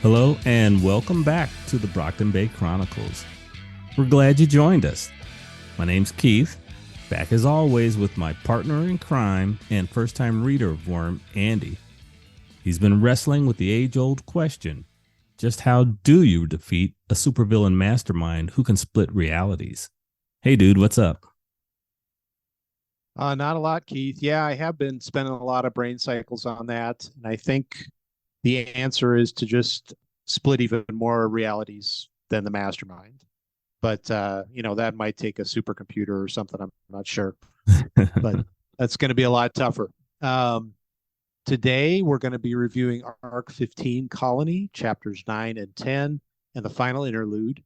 Hello and welcome back to the Brockton Bay Chronicles. We're glad you joined us. My name's Keith, back as always with my partner in crime and first-time reader of Worm, Andy. He's been wrestling with the age-old question, just how do you defeat a supervillain mastermind who can split realities? Hey dude, what's up? Not a lot, Keith. Yeah, I have been spending a lot of brain cycles on that. And I think the answer is to just split even more realities than the mastermind. But that might take a supercomputer or something. I'm not sure. But that's going to be a lot tougher. Today we're going to be reviewing Arc 15 Colony, chapters 9 and 10, and the final interlude.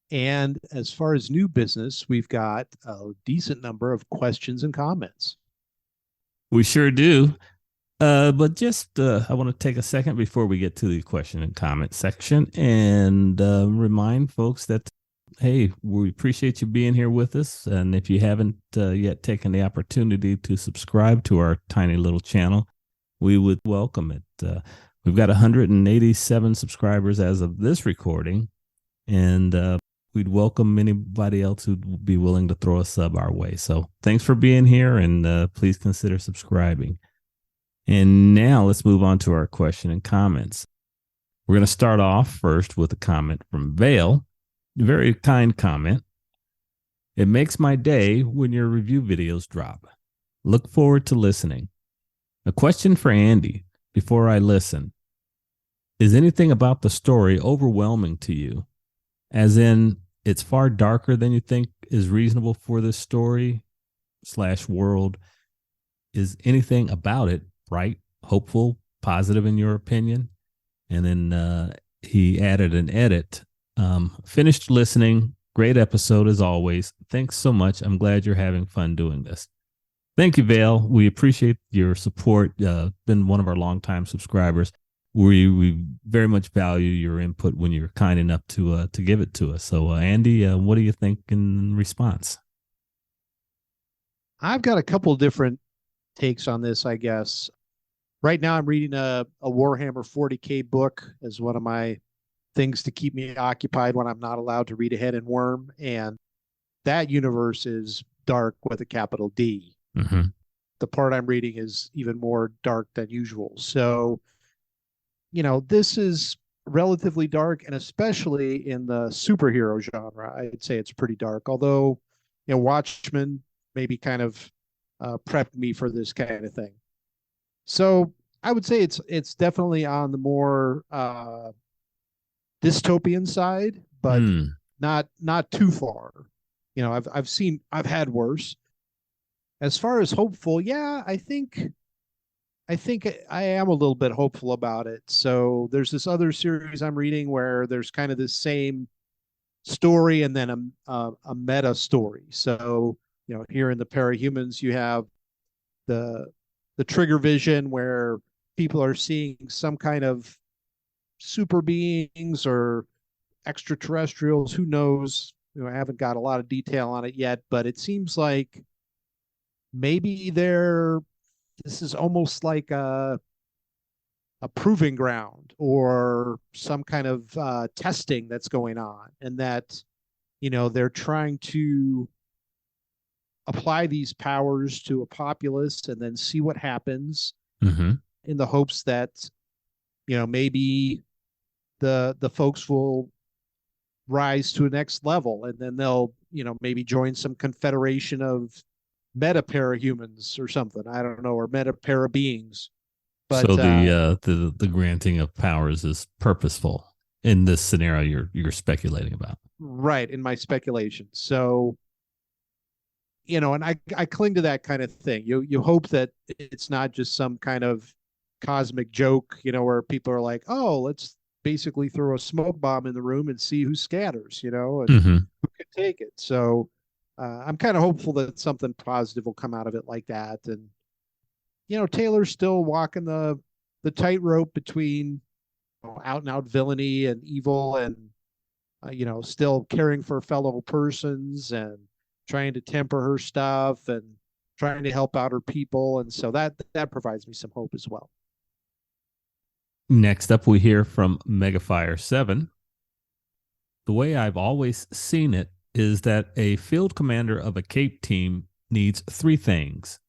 And as far as new business, we've got a decent number of questions and comments. We sure do. But just I want to take a second before we get to the question and comment section and remind folks that, hey, we appreciate you being here with us. And if you haven't yet taken the opportunity to subscribe to our tiny little channel, we would welcome it. We've got 187 subscribers as of this recording, and we'd welcome anybody else who'd be willing to throw a sub our way. So thanks for being here, and please consider subscribing. And now let's move on to our question and comments. We're going to start off first with a comment from Vale. Very kind comment. It makes my day when your review videos drop. Look forward to listening. A question for Andy before I listen. Is anything about the story overwhelming to you? As in, it's far darker than you think is reasonable for this story / world. Is anything about it bright, hopeful, positive in your opinion? And then he added an edit. Finished listening. Great episode as always. Thanks so much. I'm glad you're having fun doing this. Thank you, Vale. We appreciate your support. Been one of our longtime subscribers. We very much value your input when you're kind enough to give it to us. So, Andy, what do you think in response? I've got a couple different takes on this, I guess. Right now, I'm reading a Warhammer 40K book as one of my things to keep me occupied when I'm not allowed to read ahead in Worm. And that universe is dark with a capital D. Mm-hmm. The part I'm reading is even more dark than usual. So, this is relatively dark, and especially in the superhero genre, I'd say it's pretty dark. Although, Watchmen maybe kind of prepped me for this kind of thing. So I would say it's definitely on the more dystopian side, but not too far. I've had worse. As far as hopeful, yeah, I think I am a little bit hopeful about it. So there's this other series I'm reading where there's kind of this same story and then a meta story. So here in the Parahumans, you have the trigger vision where people are seeing some kind of super beings or extraterrestrials. Who knows? I haven't got a lot of detail on it yet, but it seems like maybe this is almost like a proving ground or some kind of testing that's going on, and that they're trying to apply these powers to a populace and then see what happens, in the hopes that maybe the folks will rise to a next level, and then they'll maybe join some confederation of meta parahumans or something. I don't know, or meta para beings. But so the granting of powers is purposeful in this scenario you're speculating about. Right, in my speculation. So, and I cling to that kind of thing. You hope that it's not just some kind of cosmic joke, where people are like, oh, let's basically throw a smoke bomb in the room and see who scatters, and who can take it. So I'm kind of hopeful that something positive will come out of it like that. And Taylor's still walking the tightrope between out and out villainy and evil, and still caring for fellow persons and trying to temper her stuff and trying to help out her people. And so that provides me some hope as well. Next up, we hear from Megafire 7. The way I've always seen it is that a field commander of a Cape team needs three things.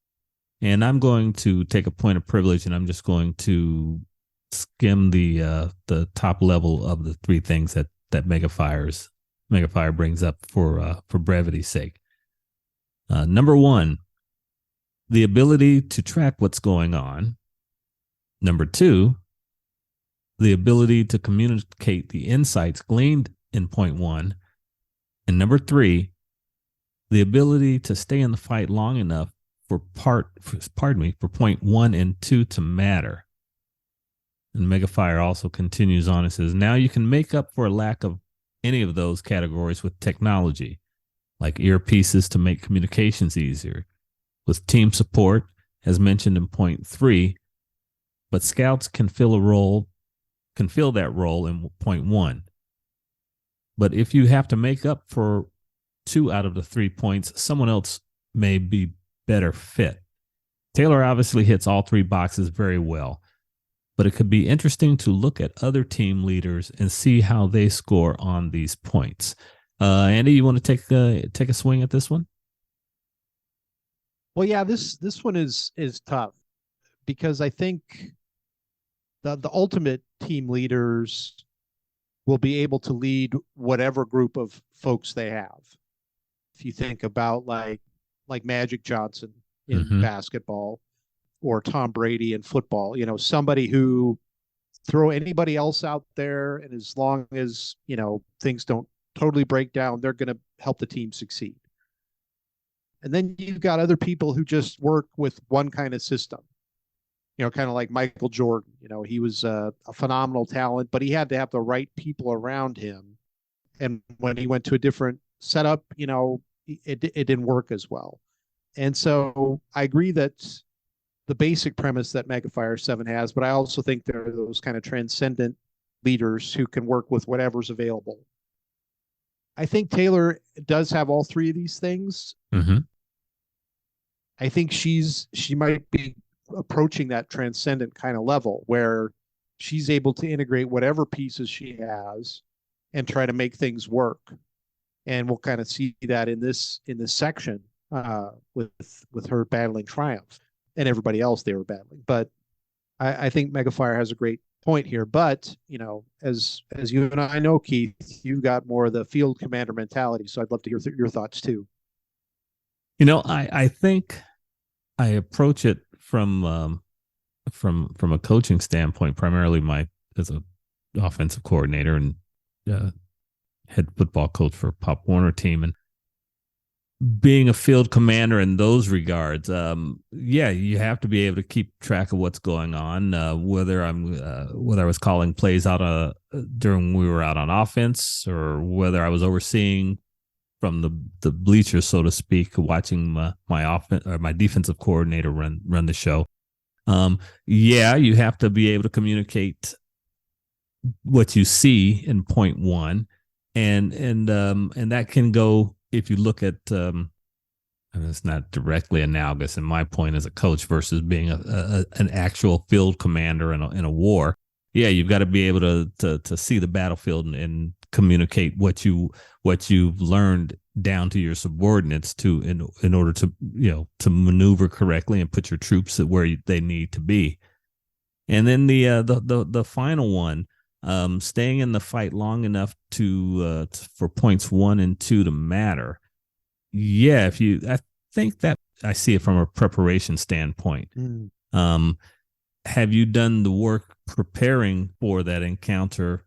And I'm going to take a point of privilege, and I'm just going to skim the top level of the three things that Megafire brings up for brevity's sake. Number one, the ability to track what's going on. Number two, the ability to communicate the insights gleaned in point one. And number three, the ability to stay in the fight long enough for point one and two to matter. And Megafire also continues on and says, now you can make up for a lack of any of those categories with technology, like earpieces to make communications easier, with team support, as mentioned in point three, but scouts can fill that role in point one. But if you have to make up for 2 out of the 3 points, someone else may be better fit. Taylor obviously hits all 3 boxes very well, but it could be interesting to look at other team leaders and see how they score on these points. Andy, you want to take a swing at this one? Well, yeah, this one is tough because I think the ultimate team leaders will be able to lead whatever group of folks they have. If you think about like Magic Johnson in basketball or Tom Brady in football, somebody who throw anybody else out there, and as long as, things don't totally break down, they're going to help the team succeed. And then you've got other people who just work with one kind of system, kind of like Michael Jordan. He was a phenomenal talent, but he had to have the right people around him. And when he went to a different setup, it didn't work as well. And so I agree that the basic premise that Megafire 7 has, but I also think there are those kind of transcendent leaders who can work with whatever's available. I think Taylor does have all 3 of these things. Mm-hmm. I think she might be approaching that transcendent kind of level where she's able to integrate whatever pieces she has and try to make things work. And we'll kind of see that in this section with her battling Triumph and everybody else they were battling. But I think Megafire has a great point here. But as you and I know, Keith, you've got more of the field commander mentality. So I'd love to hear your thoughts too. I think I approach it from a coaching standpoint, primarily as an offensive coordinator and head football coach for a Pop Warner team, and being a field commander in those regards, you have to be able to keep track of what's going on. Whether I was calling plays out during we were out on offense, or whether I was overseeing from the bleachers, so to speak, watching my defensive coordinator run the show. You have to be able to communicate what you see in point one, and that can go, if you look at, it's not directly analogous in my point as a coach versus being an actual field commander in a war. Yeah, you've got to be able to see the battlefield and communicate what you've learned down to your subordinates in order to to maneuver correctly and put your troops at where they need to be. And then the final one, staying in the fight long enough for points 1 and 2 to matter. Yeah, I think that I see it from a preparation standpoint. Have you done the work preparing for that encounter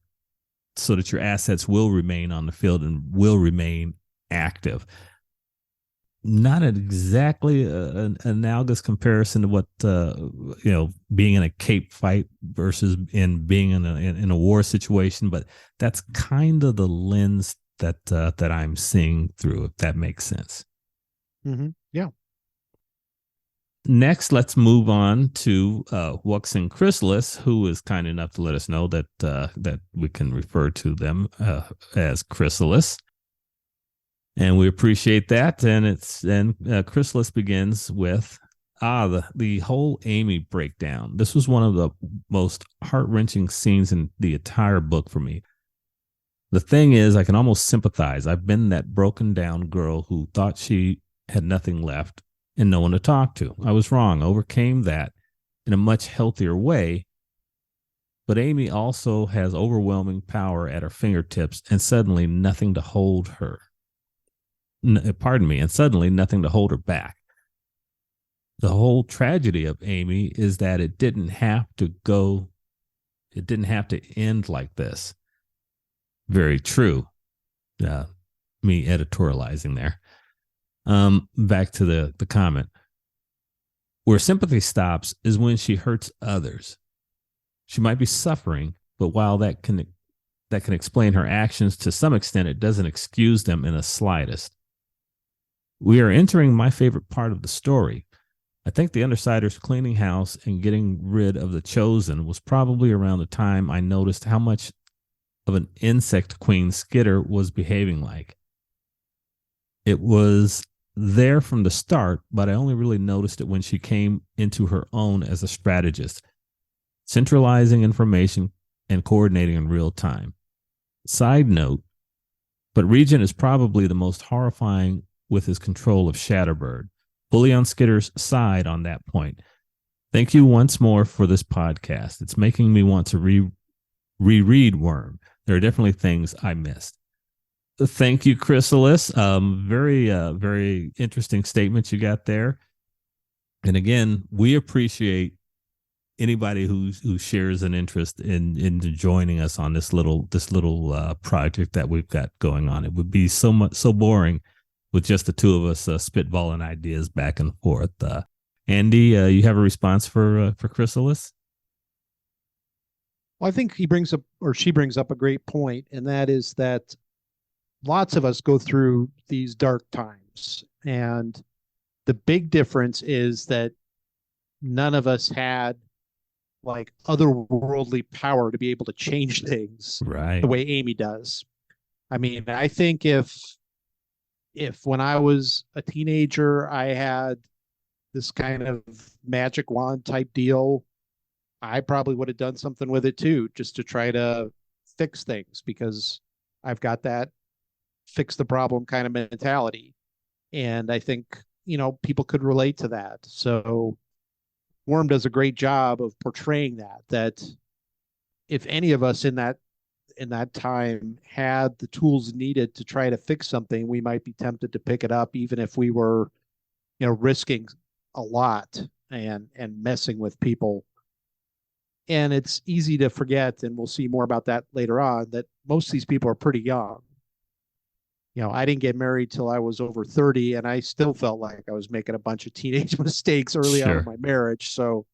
so that your assets will remain on the field and will remain active? Not exactly an analogous comparison to what being in a Cape fight versus being in a war situation, but that's kind of the lens that I'm seeing through, if that makes sense. Mm-hmm. Yeah. Next, let's move on to Wuxing Chrysalis, who is kind enough to let us know that we can refer to them as Chrysalis. And we appreciate that. And Chrysalis begins with, The whole Amy breakdown. This was one of the most heart-wrenching scenes in the entire book for me. The thing is, I can almost sympathize. I've been that broken down girl who thought she had nothing left and no one to talk to. I was wrong. I overcame that in a much healthier way. But Amy also has overwhelming power at her fingertips and suddenly nothing to hold her. And suddenly nothing to hold her back. The whole tragedy of Amy is that it didn't have to end like this. Very true. Me editorializing there. Back to the comment. Where sympathy stops is when she hurts others. She might be suffering, but while that can explain her actions to some extent, it doesn't excuse them in the slightest. We are entering my favorite part of the story. I think the Undersiders cleaning house and getting rid of the Chosen was probably around the time I noticed how much of an insect queen Skitter was behaving like. It was there from the start, but I only really noticed it when she came into her own as a strategist, centralizing information and coordinating in real time. Side note, but Regent is probably the most horrifying with his control of Shatterbird, fully on Skitter's side on that point. Thank you once more for this podcast. It's making me want to reread Worm. There are definitely things I missed. Thank you, Chrysalis. Very interesting statements you got there. And again, we appreciate anybody who shares an interest in joining us on this little project that we've got going on. It would be so boring with just the two of us spitballing ideas back and forth. Andy, you have a response for Chrysalis? Well, I think she brings up a great point, and that is that lots of us go through these dark times, and the big difference is that none of us had like otherworldly power to be able to change things right the way Amy does. I mean, I think if when I was a teenager I had this kind of magic wand type deal, I probably would have done something with it too, just to try to fix things, because I've got that fix the problem kind of mentality. And I think, people could relate to that. So Worm does a great job of portraying that if any of us in that time had the tools needed to try to fix something, we might be tempted to pick it up, even if we were, risking a lot and messing with people. And it's easy to forget, and we'll see more about that later on, that most of these people are pretty young. I didn't get married till I was over 30, and I still felt like I was making a bunch of teenage mistakes early on in my marriage. So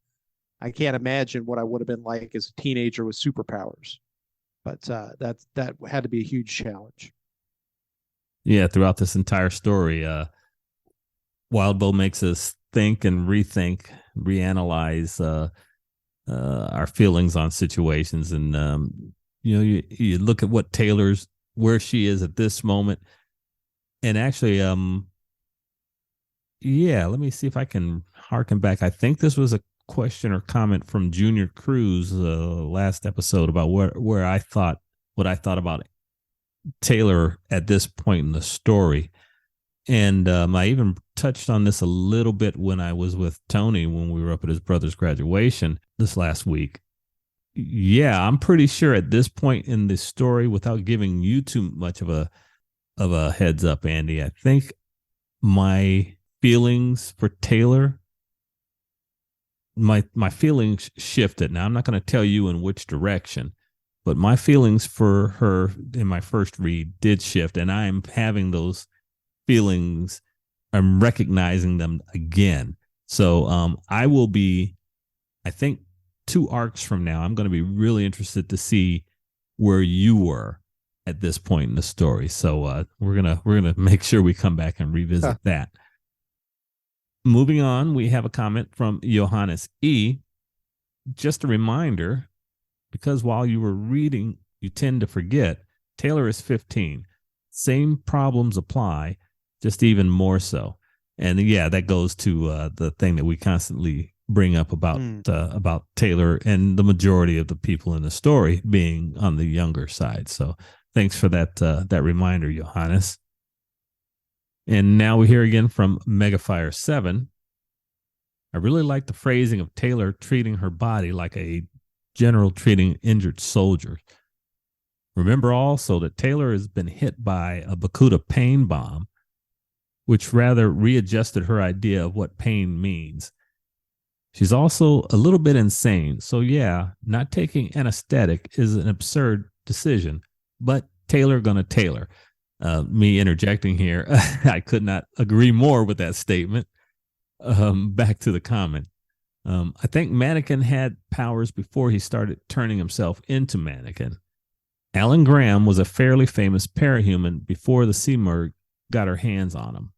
I can't imagine what I would have been like as a teenager with superpowers. But that had to be a huge challenge. Yeah, throughout this entire story, Wildbow makes us think and rethink, reanalyze our feelings on situations. And, you look at what where she is at this moment. And actually, let me see if I can harken back. I think this was a question or comment from Junior Cruz last episode about what I thought about Taylor at this point in the story. And I even touched on this a little bit when I was with Tony when we were up at his brother's graduation this last week. Yeah, I'm pretty sure at this point in the story, without giving you too much of a heads up, Andy, I think my feelings for Taylor, my feelings shifted. Now, I'm not going to tell you in which direction, but my feelings for her in my first read did shift, and I am having those feelings. I'm recognizing them again. So I will be, I think, 2 arcs from now, I'm going to be really interested to see where you were at this point in the story. So we're gonna make sure we come back and revisit that. Moving on, we have a comment from Johannes E. Just a reminder, because while you were reading, you tend to forget, Taylor is 15. Same problems apply, just even more so. And yeah, that goes to the thing that we constantly bring up about Taylor and the majority of the people in the story being on the younger side. So thanks for that reminder, Johannes. And now we hear again from Megafire 7. I really like the phrasing of Taylor treating her body like a general treating injured soldier. Remember also that Taylor has been hit by a Bakuda pain bomb, which rather readjusted her idea of what pain means. She's also a little bit insane. So yeah, not taking anesthetic is an absurd decision, but Taylor gonna Taylor. Me interjecting here, I could not agree more with that statement. Back to the comment. I think Mannequin had powers before he started turning himself into Mannequin. Alan Graham was a fairly famous parahuman before the Simurgh got her hands on him.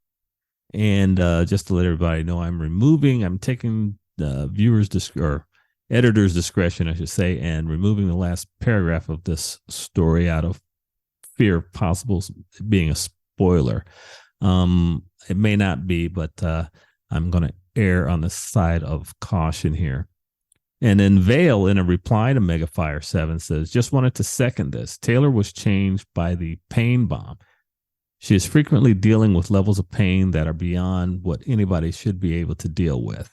And just to let everybody know, I'm taking viewers' or editor's discretion, I should say, and removing the last paragraph of this story out of fear of possible being a spoiler. It may not be, but I'm going to err on the side of caution here. And then Vale, in a reply to Megafire 7, says, just wanted to second this. Taylor was changed by the pain bomb. She is frequently dealing with levels of pain that are beyond what anybody should be able to deal with.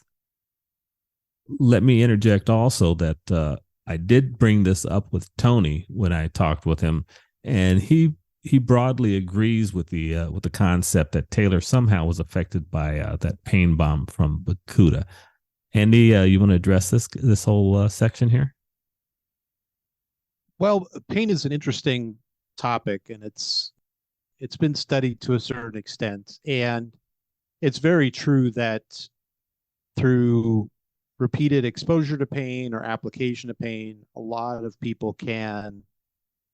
Let me interject also that I did bring this up with Tony when I talked with him, and he broadly agrees with the concept that Taylor somehow was affected by that pain bomb from Bakuda. Andy, you want to address this whole section here? Well, pain is an interesting topic, and it's been studied to a certain extent, and it's very true that through repeated exposure to pain or application of pain, a lot of people can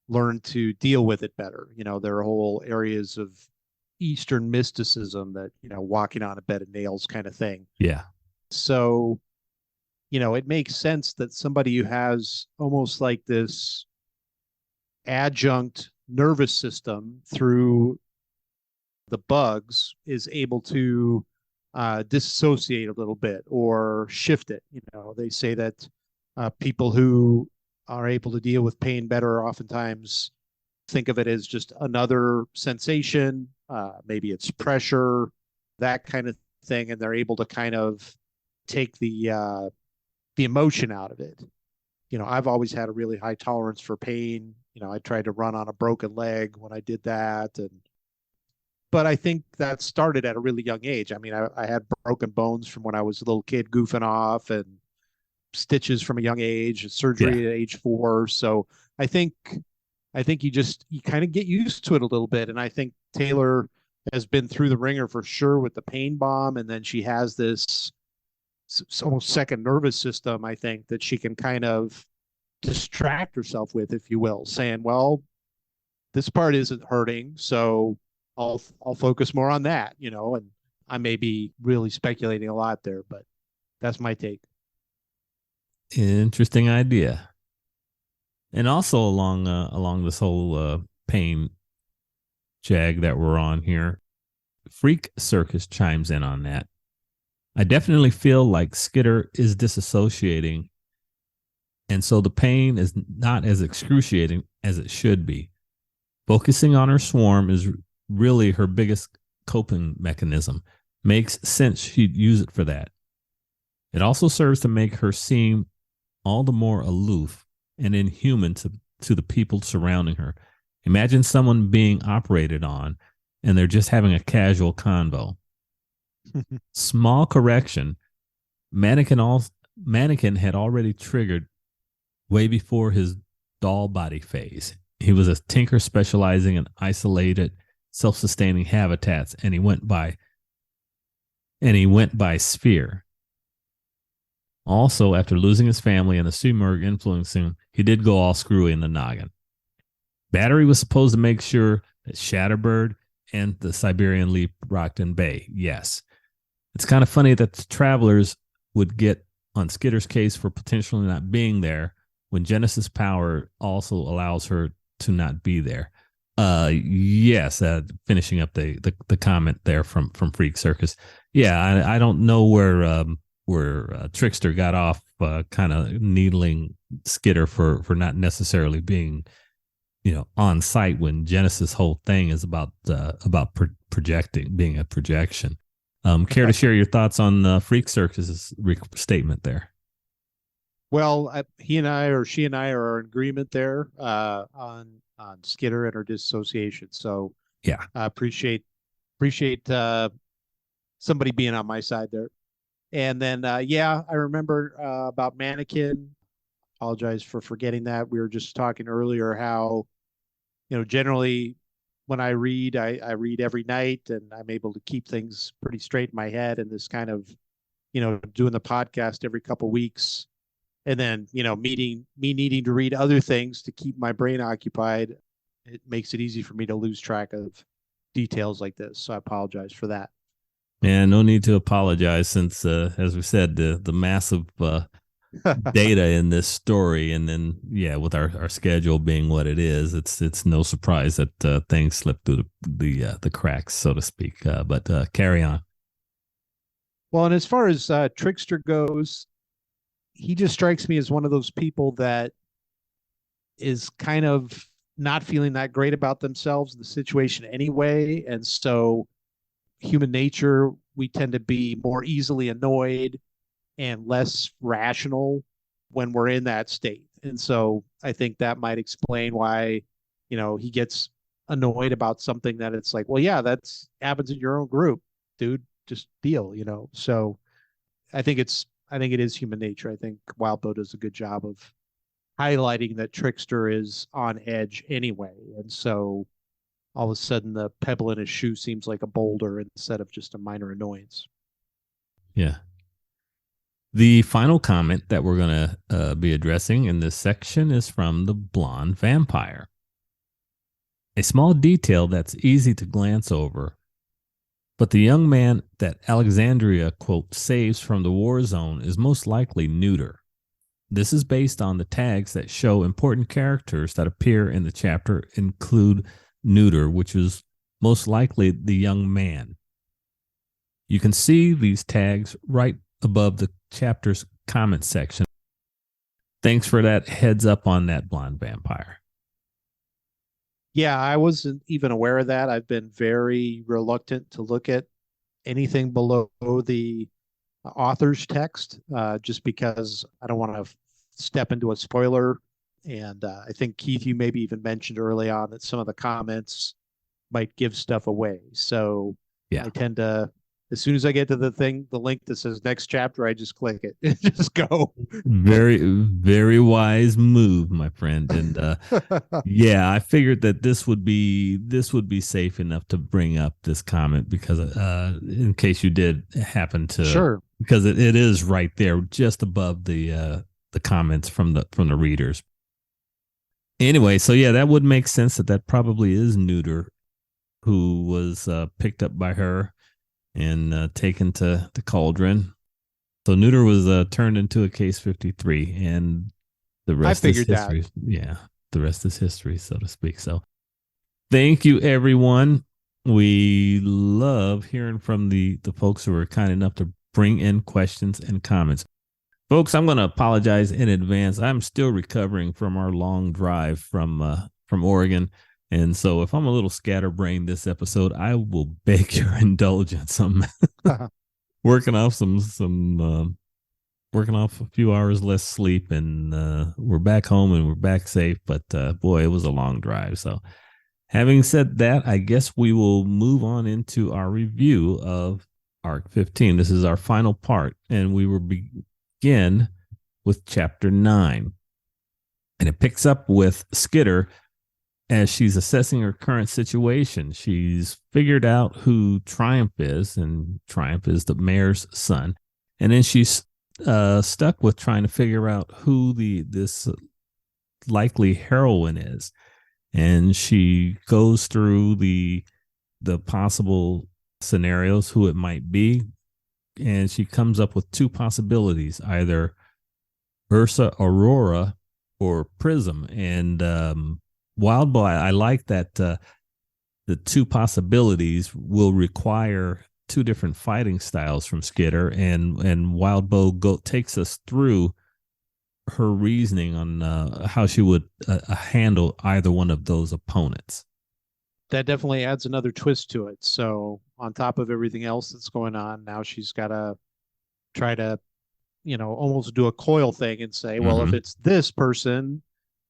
learn to deal with it better. There are whole areas of Eastern mysticism that, walking on a bed of nails kind of thing. Yeah. So, it makes sense that somebody who has almost like this adjunct nervous system through the bugs is able to dissociate a little bit or shift it. They say that people who are able to deal with pain better oftentimes think of it as just another sensation. Maybe it's pressure, that kind of thing, and they're able to kind of take the emotion out of it. I've always had a really high tolerance for pain. I tried to run on a broken leg when I did that, but I think that started at a really young age. I mean, I had broken bones from when I was a little kid goofing off, and stitches from a young age, surgery at age 4. So I think you kind of get used to it a little bit. And I think Taylor has been through the ringer for sure with the pain bomb. And then she has this almost second nervous system, I think, that she can kind of distract herself with, if you will, saying, well, this part isn't hurting, so I'll focus more on that, and I may be really speculating a lot there, but that's my take. Interesting idea. And also along this whole pain jag that we're on here, Freak Circus chimes in on that. I definitely feel like Skitter is disassociating, and so the pain is not as excruciating as it should be. Focusing on her swarm is really her biggest coping mechanism. Makes sense she'd use it for that. It also serves to make her seem all the more aloof and inhuman to the people surrounding her. Imagine someone being operated on and they're just having a casual convo. Small correction, Mannequin had already triggered way before his doll body phase. He was a tinker specializing in isolated, self-sustaining habitats, and he went by Sphere. Also, after losing his family and the Simurgh influencing him, he did go all screwy in the noggin. Battery was supposed to make sure that Shatterbird and the Siberian Leap Brockton Bay. Yes. It's kind of funny that the travelers would get on Skitter's case for potentially not being there when Genesis power also allows her to not be there. Yes, finishing up the comment there from Freak Circus. Yeah, I don't know where Trickster got off kind of needling Skitter for not necessarily being, on site when Genesis' whole thing is about projecting, being a projection. Care to share your thoughts on Freak Circus's statement there? Well, he and I, or she and I, are in agreement there on Skitter and her dissociation. So Yeah, I appreciate somebody being on my side there. And then yeah, I remember about Mannequin. Apologize for forgetting that. We were just talking earlier how, generally when I read, I read every night, and I'm able to keep things pretty straight in my head. And this kind of, doing the podcast every couple of weeks, and then, me needing to read other things to keep my brain occupied, it makes it easy for me to lose track of details like this. So I apologize for that. and no need to apologize, since as we said, the massive data in this story, and then with our schedule being what it is, it's no surprise that things slip through the cracks, so to speak. But carry on. Well, and as far as Trickster goes, he just strikes me as one of those people that is kind of not feeling that great about themselves, the situation anyway. And so, human nature, we tend to be more easily annoyed and less rational when we're in that state. And so I think that might explain why, he gets annoyed about something that it's like, well, yeah, that's happens in your own group, dude. Just deal. So I think it is human nature. I think Wildbow does a good job of highlighting that Trickster is on edge anyway. And so all of a sudden the pebble in his shoe seems like a boulder instead of just a minor annoyance. Yeah. The final comment that we're going to be addressing in this section is from the blonde vampire. A small detail that's easy to glance over, but the young man that Alexandria, quote, saves from the war zone is most likely neuter. This is based on the tags that show important characters that appear in the chapter include neuter, which is most likely the young man. You can see these tags right above the chapter's comment section. Thanks for that heads up on that, blonde vampire. Yeah, I wasn't even aware of that. I've been very reluctant to look at anything below the author's text, just because I don't want to step into a spoiler. And I think, Keith, you maybe even mentioned early on that some of the comments might give stuff away. So yeah, I tend to, as soon as I get to the link that says next chapter, I just click it and just go. Very, very wise move, my friend. And yeah, I figured that this would be safe enough to bring up this comment, because in case you did happen to, sure, because it is right there just above the comments from the readers. Anyway, so yeah, that would make sense that probably is Neuter, who was picked up by her and taken to the Cauldron. So Neuter was turned into a Case 53, and the rest is history. That. Yeah, the rest is history, so to speak. So thank you, everyone. We love hearing from the folks who are kind enough to bring in questions and comments. Folks, I'm going to apologize in advance. I'm still recovering from our long drive from Oregon. And so if I'm a little scatterbrained this episode, I will beg your indulgence. I'm working off working off a few hours less sleep, and we're back home and we're back safe. But boy, it was a long drive. So having said that, I guess we will move on into our review of Arc 15. This is our final part, and we will begin with Chapter 9. And it picks up with Skitter as she's assessing her current situation. She's figured out who Triumph is, and Triumph is the mayor's son. And then she's stuck with trying to figure out who this likely heroine is. And she goes through the possible scenarios, who it might be, and she comes up with two possibilities: either Ursa Aurora or Prism. And Wildbow, I like that the two possibilities will require two different fighting styles from Skitter, and Wildbow takes us through her reasoning on how she would handle either one of those opponents. That definitely adds another twist to it. So on top of everything else that's going on, now she's got to try to, almost do a coil thing and say, well, if Mm-hmm. it's this person,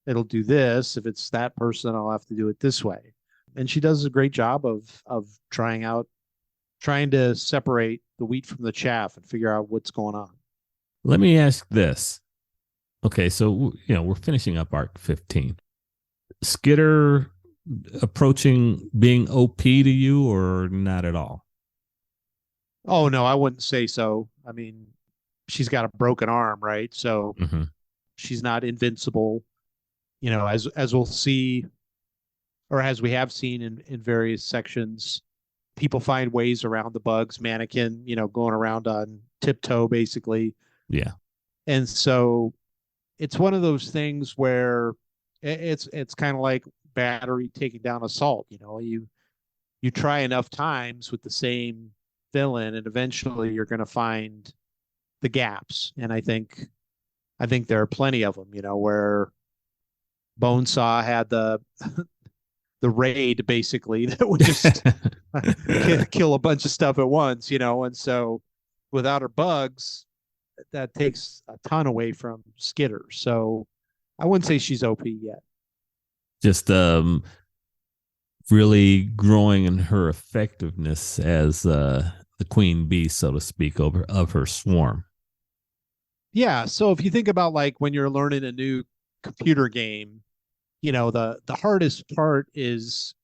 it'll do this. If it's that person, I'll have to do it this way. And she does a great job of trying to separate the wheat from the chaff and figure out what's going on. Let me ask this. Okay, so we're finishing up arc 15. Skitter approaching being OP to you or not at all? Oh no, I wouldn't say so. I mean, she's got a broken arm, right? So Mm-hmm. she's not invincible. As we'll see, or as we have seen in various sections, people find ways around the bugs. Mannequin, going around on tiptoe, basically. Yeah. And so it's one of those things where it's kind of like battery taking down assault. You try enough times with the same villain, and eventually you're going to find the gaps. And I think there are plenty of them. Where Bonesaw had the raid basically that would just kill a bunch of stuff at once. And so without her bugs, that takes a ton away from Skitter. So I wouldn't say she's OP yet. Just really growing in her effectiveness as the queen bee, so to speak, of her swarm. Yeah. So if you think about like when you're learning a new computer game, the hardest part is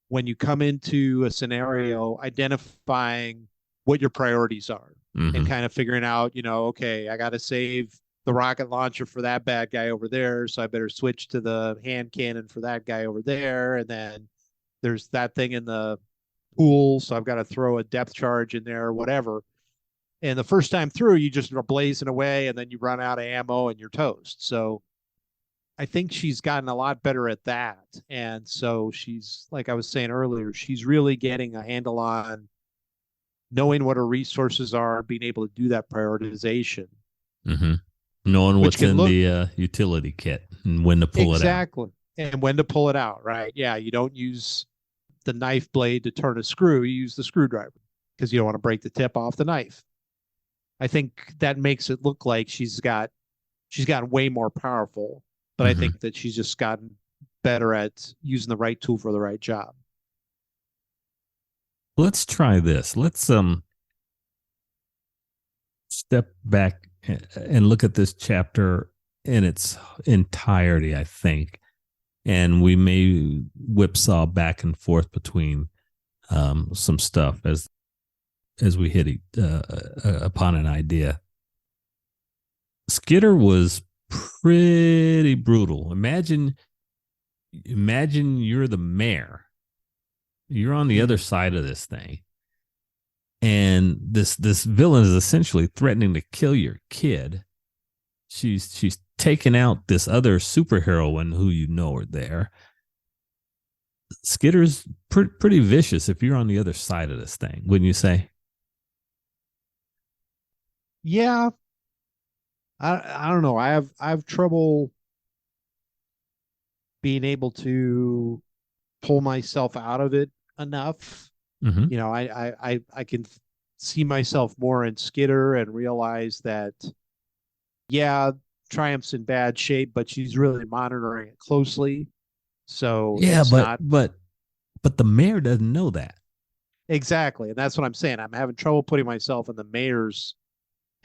when you come into a scenario identifying what your priorities are and Mm-hmm. kind of figuring out, okay, I got to save the rocket launcher for that bad guy over there, so I better switch to the hand cannon for that guy over there, and then there's that thing in the pool, so I've got to throw a depth charge in there or whatever. And the first time through, you just are blazing away, and then you run out of ammo and you're toast. So I think she's gotten a lot better at that. And so she's, like I was saying earlier, she's really getting a handle on knowing what her resources are, being able to do that prioritization, Mm-hmm. Knowing which what's can in look the utility kit and when to pull it out. exactly and when to pull it out, right? Yeah, you don't use the knife blade to turn a screw, you use the screwdriver because you don't want to break the tip off the knife. I think that makes it look like she's gotten way more powerful, but I Mm-hmm. think that she's just gotten better at using the right tool for the right job. Let's try this. Let's step back and look at this chapter in its entirety, I think. And we may whipsaw back and forth between some stuff as we hit upon an idea. Skitter was pretty brutal. Imagine you're the mayor. You're on the other side of this thing, and this villain is essentially threatening to kill your kid. She's taken out this other superheroine who are there. Skitter's pretty vicious if you're on the other side of this thing, wouldn't you say? Yeah, I don't know. I have trouble being able to pull myself out of it enough. Mm-hmm. I can see myself more in Skitter and realize that, yeah, Triumph's in bad shape, but she's really monitoring it closely. So Yeah, it's but not but the mayor doesn't know that. exactly. And that's what I'm saying. I'm having trouble putting myself in the mayor's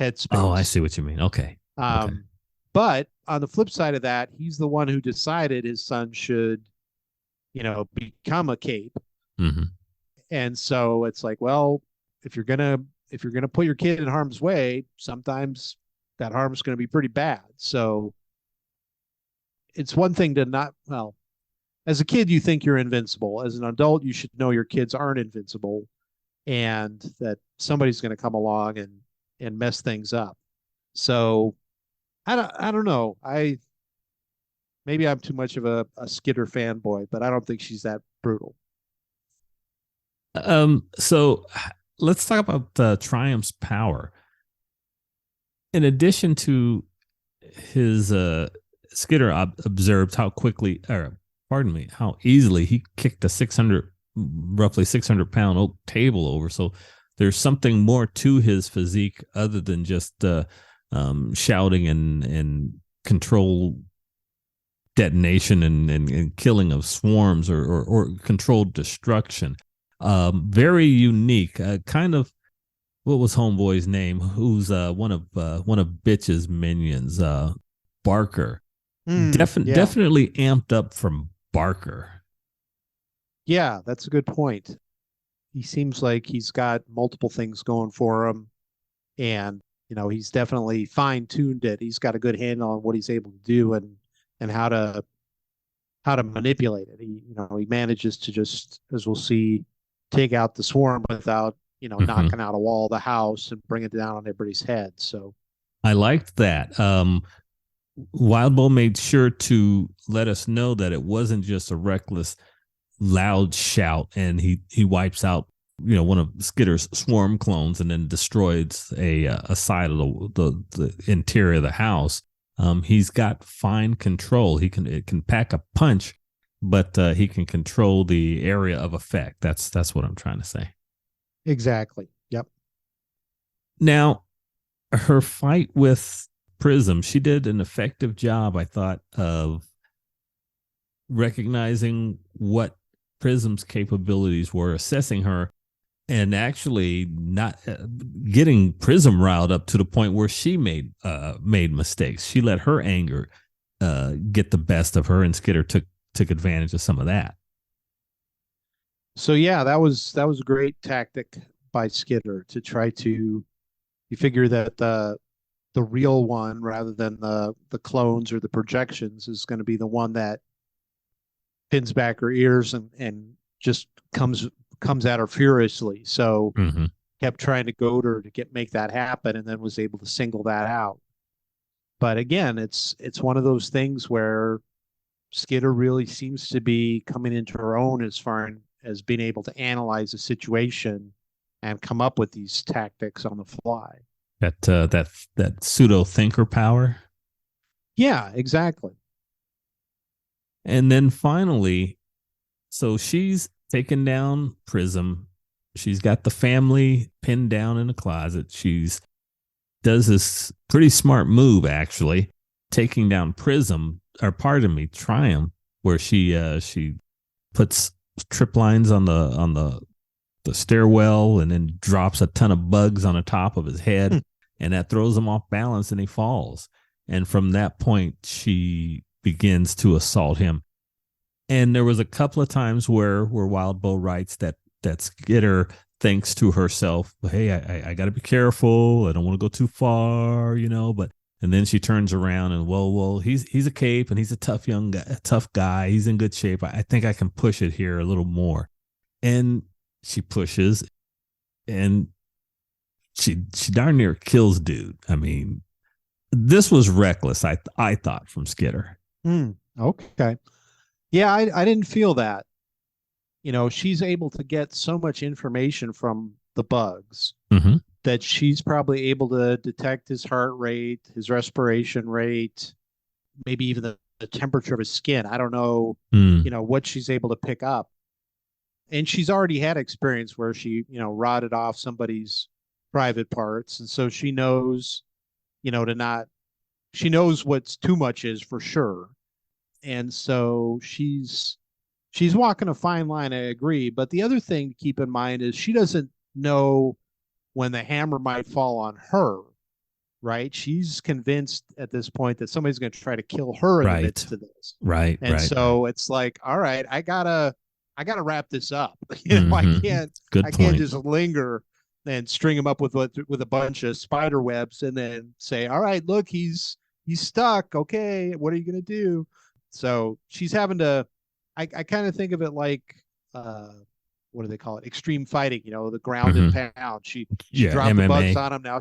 Oh, I headspace. see what you mean. Okay. Okay. Um, but on the flip side of that, he's the one who decided his son should, become a cape. Mm-hmm. And so it's like, well, if you're gonna if you're gonna put your kid in harm's way, sometimes that harm's gonna be pretty bad. So it's one thing to not well, as a kid you think you're invincible. As an adult, you should know your kids aren't invincible and that somebody's gonna come along and mess things up. So I don't know. maybe I'm too much of a Skitter fanboy, but I don't think she's that brutal. So let's talk about Triumph's power. In addition to his Skitter observed how quickly, or pardon me, how easily he kicked a roughly 600-pound oak table over. So there's something more to his physique other than just shouting and control detonation and killing of swarms or controlled destruction. Very unique, kind of. What was Homeboy's name? Who's one of Bitch's minions? Barker. Yeah. Definitely amped up from Barker. Yeah, that's a good point. He seems like he's got multiple things going for him, and he's definitely fine-tuned it. He's got a good handle on what he's able to do and how to manipulate it. He manages to just, as we'll see, take out the swarm without knocking out a wall of the house and bring it down on everybody's head. So I liked that. Wildbow made sure to let us know that it wasn't just a reckless, loud shout, and he wipes out one of Skitter's swarm clones and then destroys a side of the interior of the house. He's got fine control. It can pack a punch, but he can control the area of effect. That's what I'm trying to say. Exactly. Yep. Now, her fight with Prism, she did an effective job, I thought, of recognizing what Prism's capabilities were, assessing her, and actually not getting Prism riled up to the point where she made mistakes. She let her anger get the best of her, and Skitter took advantage of some of that. So yeah, that was a great tactic by Skitter to try to. You figure that the real one, rather than the clones or the projections, is going to be the one that pins back her ears and just comes at her furiously. So kept trying to goad her to make that happen, and then was able to single that out. But again, it's one of those things where Skitter really seems to be coming into her own as far as being able to analyze a situation and come up with these tactics on the fly. That pseudo thinker power. Yeah, exactly. And then finally, so she's taken down Prism. She's got the family pinned down in a closet. She's does this pretty smart move, actually, taking down Prism, or pardon me, Triumph, where she puts trip lines on the stairwell and then drops a ton of bugs on the top of his head, and that throws him off balance and he falls. And from that point, she begins to assault him. And there was a couple of times where Wildbow writes that Skitter thinks to herself, hey, I got to be careful. I don't want to go too far, but and then she turns around and, well, he's a cape and he's a tough guy. He's in good shape. I think I can push it here a little more. And she pushes, and she darn near kills dude. I mean, this was reckless, I thought, from Skitter. Okay. Yeah, I didn't feel that. She's able to get so much information from the bugs that she's probably able to detect his heart rate, his respiration rate, maybe even the temperature of his skin. I don't know, what she's able to pick up. And she's already had experience where she, rotted off somebody's private parts. And so she knows, she knows what's too much is for sure. And so she's walking a fine line, I agree. But the other thing to keep in mind is she doesn't know when the hammer might fall on her, right? She's convinced at this point that somebody's going to try to kill her in the midst of this. Right. And so it's like, all right, I gotta wrap this up. I can't just linger and string him up with a bunch of spider webs and then say, all right, look, he's stuck. Okay, what are you going to do? So she's having to, I kind of think of it like, what do they call it? Extreme fighting, the ground and pound. She dropped MMA. The bugs on him. Now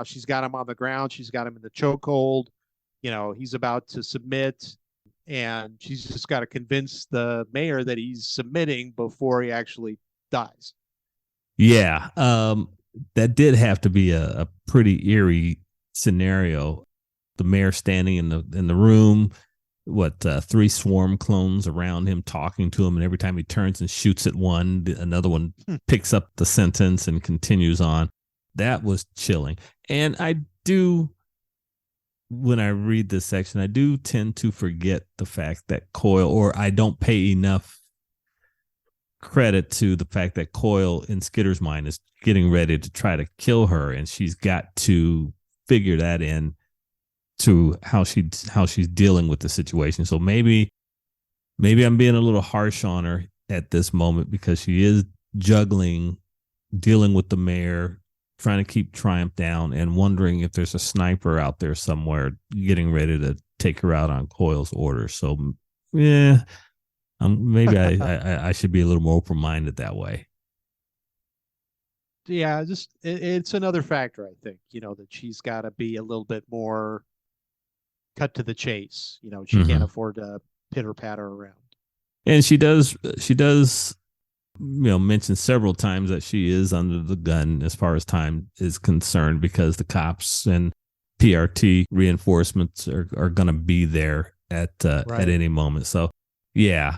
she's got him on the ground. She's got him in the chokehold. He's about to submit. and she's just got to convince the mayor that he's submitting before he actually dies. Yeah, that did have to be a pretty eerie scenario. The mayor standing in the room, three swarm clones around him talking to him, and every time he turns and shoots at one, another one picks up the sentence and continues on. That was chilling. And when I read this section, I do tend to forget the fact that Coyle, or I don't pay enough credit to the fact that Coyle, in Skitter's mind, is getting ready to try to kill her, and she's got to figure that in to how she's dealing with the situation. So maybe I'm being a little harsh on her at this moment, because she is juggling, dealing with the mayor, trying to keep Triumph down, and wondering if there's a sniper out there somewhere getting ready to take her out on Coyle's orders. So yeah, maybe I should be a little more open-minded that way. Yeah, just it's another factor, I think, that she's got to be a little bit more cut to the chase. She can't afford to pitter patter around. And she does mention several times that she is under the gun as far as time is concerned, because the cops and PRT reinforcements are going to be there at any moment. So yeah,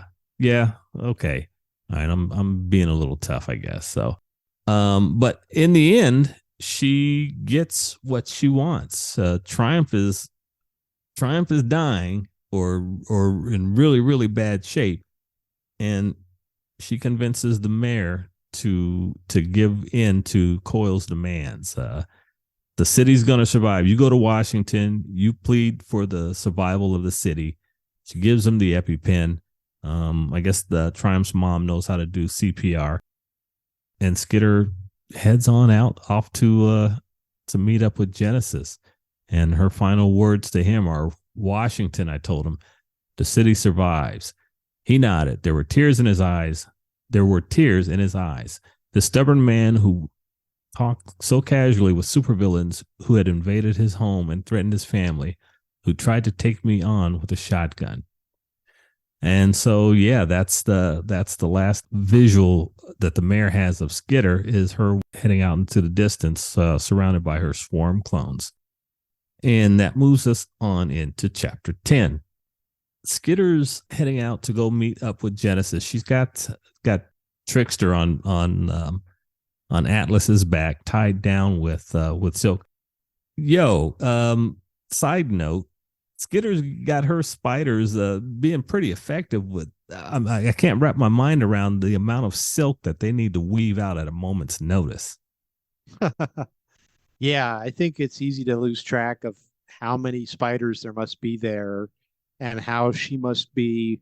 okay, all right, I'm being a little tough, I guess. So but in the end, she gets what she wants. Triumph is dying, or in really, really bad shape, and she convinces the mayor to give in to Coyle's demands. The city's going to survive. You go to Washington, you plead for the survival of the city. She gives him the EpiPen. I guess the Triumph's mom knows how to do CPR, and Skitter heads on off to meet up with Genesis. And her final words to him are, "Washington," I told him, "the city survives." He nodded. There were tears in his eyes. The stubborn man who talked so casually with supervillains who had invaded his home and threatened his family, who tried to take me on with a shotgun. And so, yeah, that's the last visual that the mayor has of Skitter, is her heading out into the distance, surrounded by her swarm clones. And that moves us on into chapter 10. Skitter's heading out to go meet up with Genesis. She's got Trickster on Atlas's back, tied down with silk. Side note, Skitter's got her spiders being pretty effective with. I can't wrap my mind around the amount of silk that they need to weave out at a moment's notice. Yeah, I think it's easy to lose track of how many spiders there must be there, and how she must be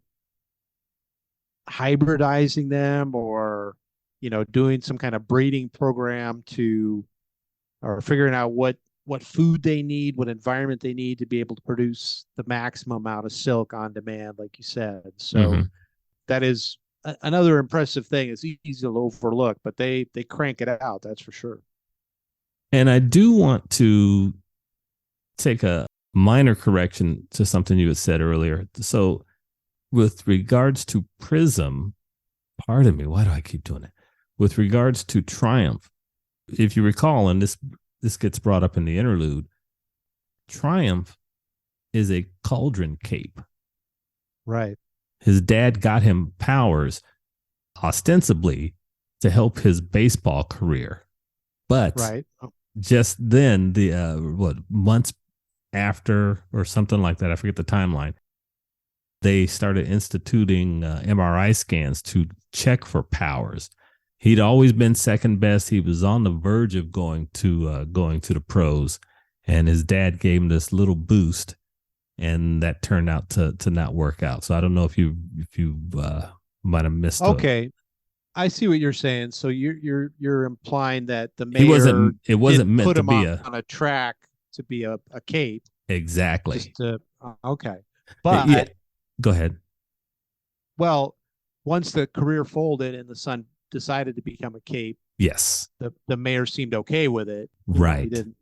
hybridizing them, or doing some kind of breeding program or figuring out what food they need, what environment they need to be able to produce the maximum amount of silk on demand, like you said. So that is another impressive thing. It's easy to overlook, but they crank it out, that's for sure. And I do want to take a minor correction to something you had said earlier. So with regards to Prism, pardon me, why do I keep doing it? With regards to Triumph, if you recall, and this gets brought up in the interlude, Triumph is a cauldron cape. Right. His dad got him powers ostensibly to help his baseball career. But just then, months after or something like that, I forget the timeline, they started instituting MRI scans to check for powers. He'd always been second best. He was on the verge of going to the pros, and his dad gave him this little boost, and that turned out to not work out. So I don't know if you might have missed. Okay, I see what you're saying. So you're implying that the mayor it wasn't meant put to him be on a track to be a cape. Exactly. Okay, but yeah. Go ahead. Well, once the career folded and the son decided to become a cape, yes, the mayor seemed okay with it. Right. He didn't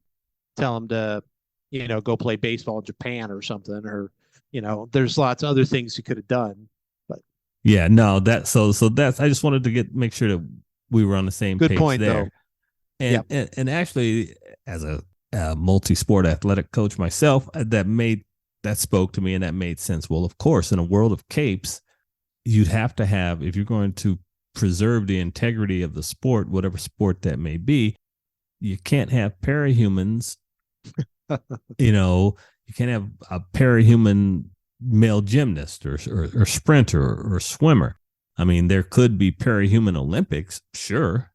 tell him to, go play baseball in Japan or something, or there's lots of other things he could have done. But yeah, no, that's I just wanted to make sure that we were on the same good page point, there. though. And, Yeah, and actually, as a multi-sport athletic coach myself, that spoke to me and that made sense. Well, of course, in a world of capes, you'd have to have, if you're going to preserve the integrity of the sport, whatever sport that may be, you can't have parahumans. You can't have a parahuman male gymnast or sprinter or swimmer. I mean, there could be parahuman Olympics, sure,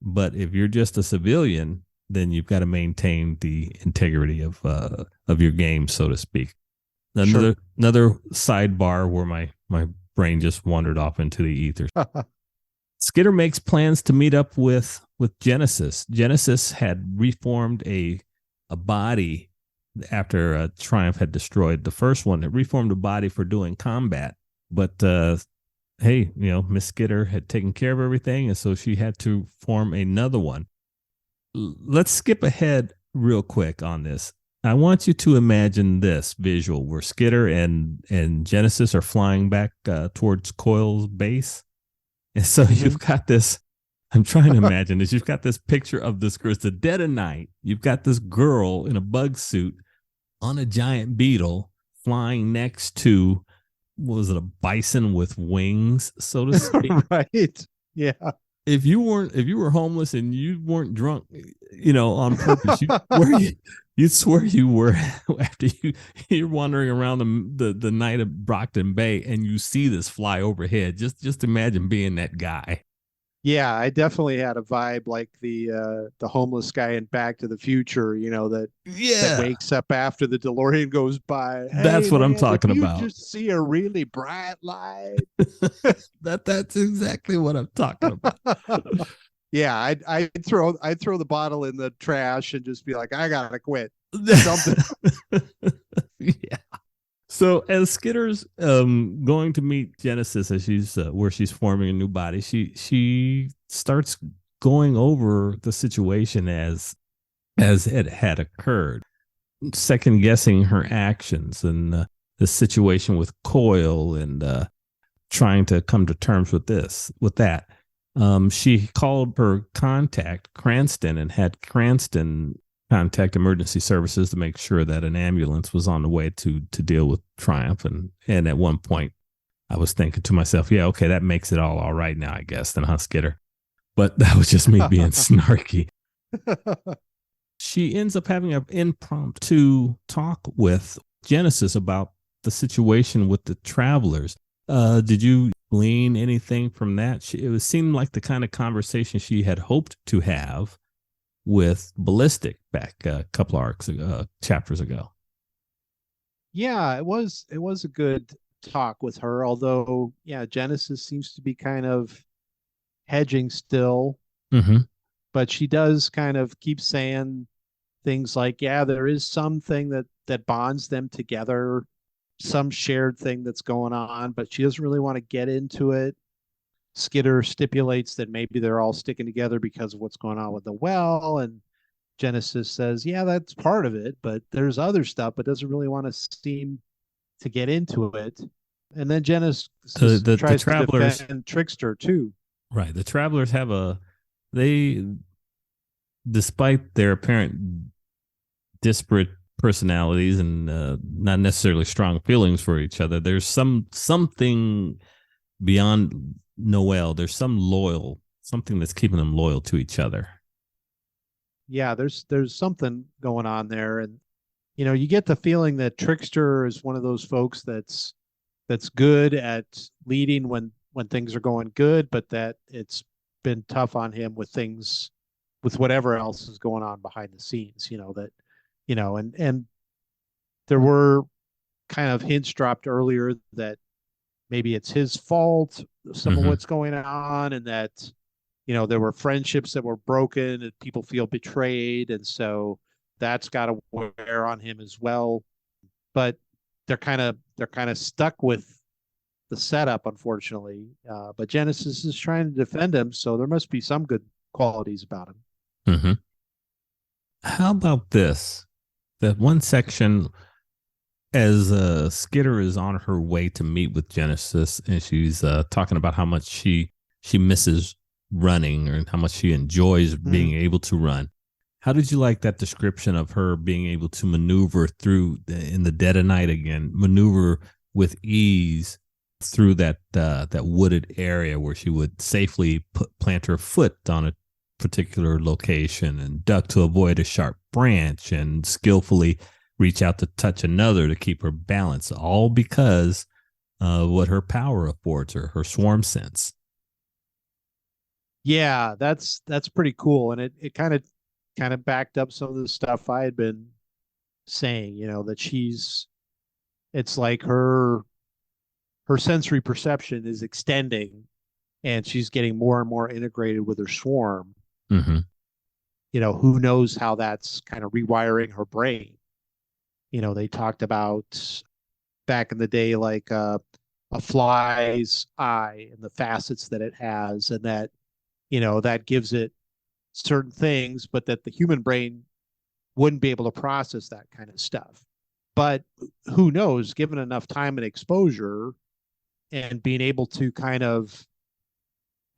but if you're just a civilian, then you've got to maintain the integrity of your game, so to speak. Another sure. another sidebar where my brain just wandered off into the ether. Skitter makes plans to meet up with Genesis. Genesis had reformed a body after Triumph had destroyed the first one. It reformed a body for doing combat, but hey, Miss Skitter had taken care of everything, and so she had to form another one. Let's skip ahead real quick on this. I want you to imagine this visual where Skitter and Genesis are flying back towards Coil's base. And so you've got this, I'm trying to imagine this. You've got this picture of this girl. It's the dead of night. You've got this girl in a bug suit on a giant beetle flying next to, what was it, a bison with wings, so to speak? Right. Yeah. If you were homeless and you weren't drunk, on purpose, you'd swear you were after you're wandering around the night of Brockton Bay and you see this fly overhead. Just imagine being that guy. Yeah, I definitely had a vibe like the homeless guy in Back to the Future, that Yeah, wakes up after the DeLorean goes by. that's Hey what I'm man, if talking you about. just see a really bright light. That's exactly what I'm talking about. Yeah, I'd throw the bottle in the trash and just be like, I gotta quit. Something. Yeah. So as Skitter's going to meet Genesis as she's where she's forming a new body, she starts going over the situation as it had occurred, second guessing her actions and the situation with Coil and trying to come to terms with that. She called her contact Cranston and had Cranston contact emergency services to make sure that an ambulance was on the way to deal with Triumph. And at one point, I was thinking to myself, yeah, okay, that makes it all right now, I guess, then, huh, Skitter? But that was just me being snarky. She ends up having an impromptu talk with Genesis about the situation with the travelers. Did you glean anything from that? It seemed like the kind of conversation she had hoped to have with Ballistic back a couple chapters ago. Yeah, it was a good talk with her, although yeah, Genesis seems to be kind of hedging still, Mm-hmm. but she does kind of keep saying things like, yeah, there is something that bonds them together, some shared thing that's going on, but she doesn't really want to get into it. Skitter stipulates that maybe they're all sticking together because of what's going on with the well, and Genesis says, yeah, that's part of it, but there's other stuff, but doesn't really want to seem to get into it. And then Genesis The tries to travelers, defend Trickster too. right? The travelers have they, despite their apparent disparate personalities and not necessarily strong feelings for each other, there's something beyond Noel. There's something that's keeping them loyal to each other. Yeah, there's something going on there, and you get the feeling that Trickster is one of those folks that's good at leading when things are going good, but that it's been tough on him with whatever else is going on behind the scenes. And there were kind of hints dropped earlier that maybe it's his fault, some of Mm-hmm. what's going on, and that there were friendships that were broken and people feel betrayed, and so that's got to wear on him as well. But they're kind of stuck with the setup, unfortunately. But Genesis is trying to defend him, so there must be some good qualities about him. Mm-hmm. How about this? That one section as Skitter is on her way to meet with Genesis, and she's talking about how much she misses running and how much she enjoys being able to run. How did you like that description of her being able to maneuver through in the dead of night again, maneuver with ease through that wooded area where she would safely plant her foot on a particular location and duck to avoid a sharp branch and skillfully reach out to touch another to keep her balance, all because what her power affords her, her swarm sense. Yeah, that's pretty cool, and it kind of backed up some of the stuff I had been saying. That it's like her sensory perception is extending, and she's getting more and more integrated with her swarm. Mm-hmm. Who knows how that's kind of rewiring her brain. They talked about back in the day, like a fly's eye and the facets that it has, and that gives it certain things, but that the human brain wouldn't be able to process that kind of stuff. But who knows, given enough time and exposure and being able to kind of,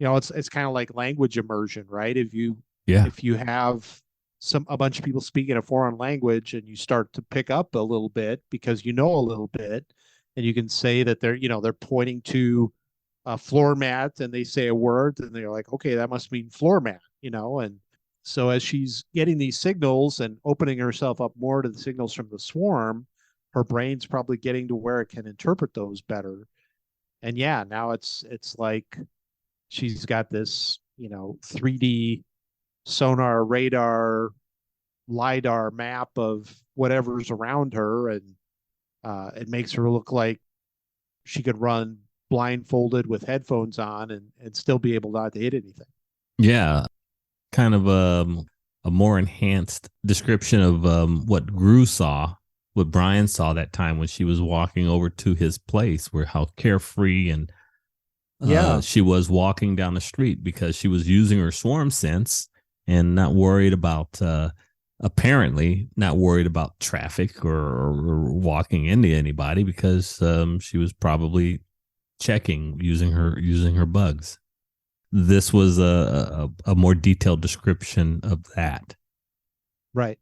it's kind of like language immersion, right? If you have a bunch of people speaking a foreign language and you start to pick up a little bit because a little bit, and you can say that they're pointing to a floor mat and they say a word and they're like, okay, that must mean floor mat, and so as she's getting these signals and opening herself up more to the signals from the swarm, her brain's probably getting to where it can interpret those better. And yeah, now it's like she's got this 3D sonar, radar, lidar map of whatever's around her, and it makes her look like she could run blindfolded with headphones on and still be able not to hit anything. Yeah, kind of a more enhanced description of what Brian saw that time when she was walking over to his place, where how carefree and she was walking down the street because she was using her swarm sense and not worried about apparently not worried about traffic or walking into anybody because she was probably checking using her bugs. This was a more detailed description of that. Right.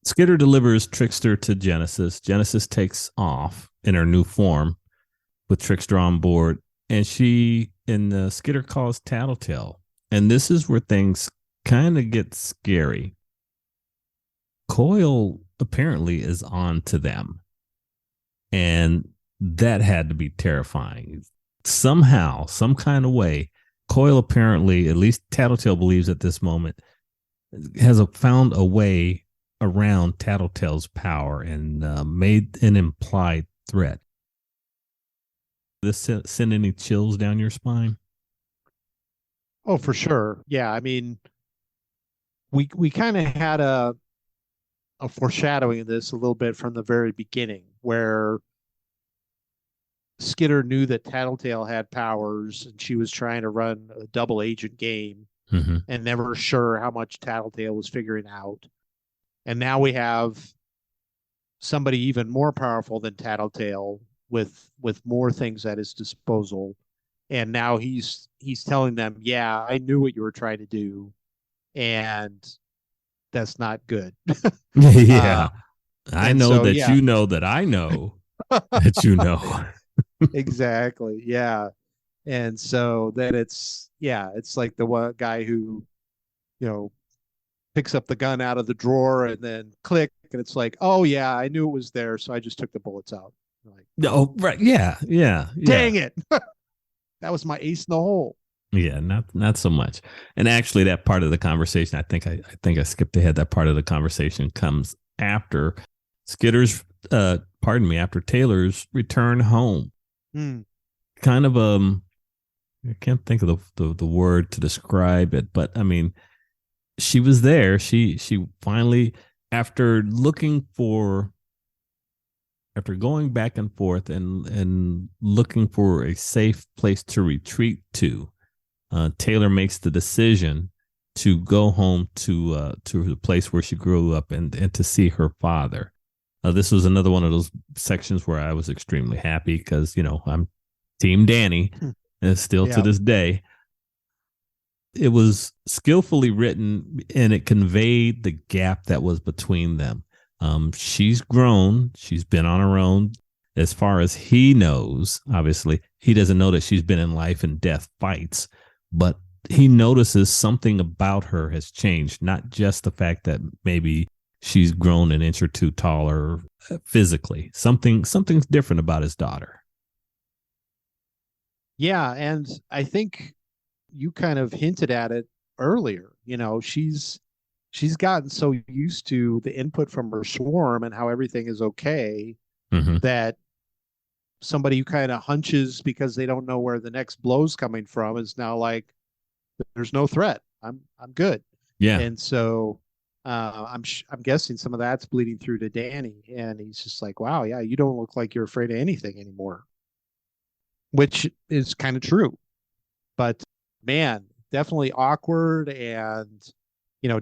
Skitter delivers Trickster to Genesis. Genesis takes off in her new form with Trickster on board, and Skitter calls Tattletale. And this is where things kind of get scary. Coil apparently is on to them, and that had to be terrifying. Somehow, some kind of way, Coil apparently, at least Tattletale believes at this moment, has found a way around Tattletale's power and made an implied threat. This send any chills down your spine? Oh, for sure. Yeah, I mean, we kind of had a foreshadowing of this a little bit from the very beginning, where Skitter knew that Tattletale had powers and she was trying to run a double agent game and never sure how much Tattletale was figuring out. And now we have somebody even more powerful than Tattletale with more things at his disposal. And now he's telling them, yeah, I knew what you were trying to do, and that's not good. Yeah. I know so, that yeah. you know that I know that you know. Exactly. Yeah. And so then it's like the one guy who, picks up the gun out of the drawer and then click, and it's like, oh yeah, I knew it was there, so I just took the bullets out. Like, oh, right. Yeah. Dang it. That was my ace in the hole. Yeah, not so much. And actually, that part of the conversation, I think I skipped ahead. That part of the conversation comes after Skitter's, after Taylor's return home. Kind of I can't think of the word to describe it, but I mean, she was there. She finally, after going back and forth and looking for a safe place to retreat to, Taylor makes the decision to go home to the place where she grew up and to see her father. This was another one of those sections where I was extremely happy because, I'm Team Danny, and still to Yeah. this day. It was skillfully written and it conveyed the gap that was between them. She's grown, she's been on her own. As far as he knows, obviously, he doesn't know that she's been in life and death fights, but he notices something about her has changed, not just the fact that maybe she's grown an inch or two taller physically. Something's different about his daughter. Yeah, and I think you kind of hinted at it earlier. She's gotten so used to the input from her swarm and how everything is okay Mm-hmm. that somebody who kind of hunches because they don't know where the next blow's coming from is now like, there's no threat. I'm good. Yeah. And so I'm guessing some of that's bleeding through to Danny, and he's just like, wow, yeah, you don't look like you're afraid of anything anymore, which is kind of true. But man, definitely awkward, and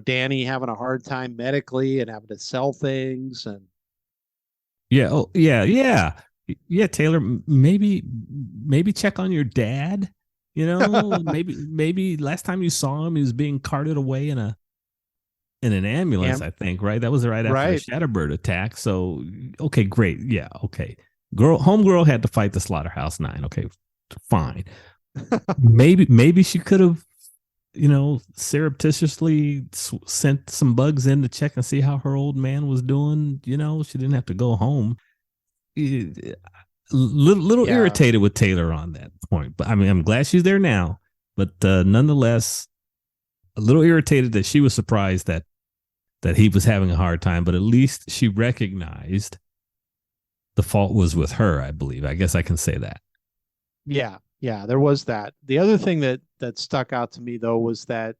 Danny having a hard time medically and having to sell things, and Yeah. Oh, yeah. Yeah. Yeah. Taylor, maybe check on your dad. Maybe last time you saw him, he was being carted away in an ambulance, I think, right? That was right after the Shatterbird attack. So, okay, great. Yeah. Okay. Homegirl had to fight the Slaughterhouse 9. Okay, fine. maybe she could have, surreptitiously sent some bugs in to check and see how her old man was doing. She didn't have to go home. Little irritated with Taylor on that point, but I mean, I'm glad she's there now. But nonetheless, a little irritated that she was surprised that he was having a hard time. But at least she recognized the fault was with her. I believe. I guess I can say that. Yeah, there was that. The other thing that stuck out to me though was that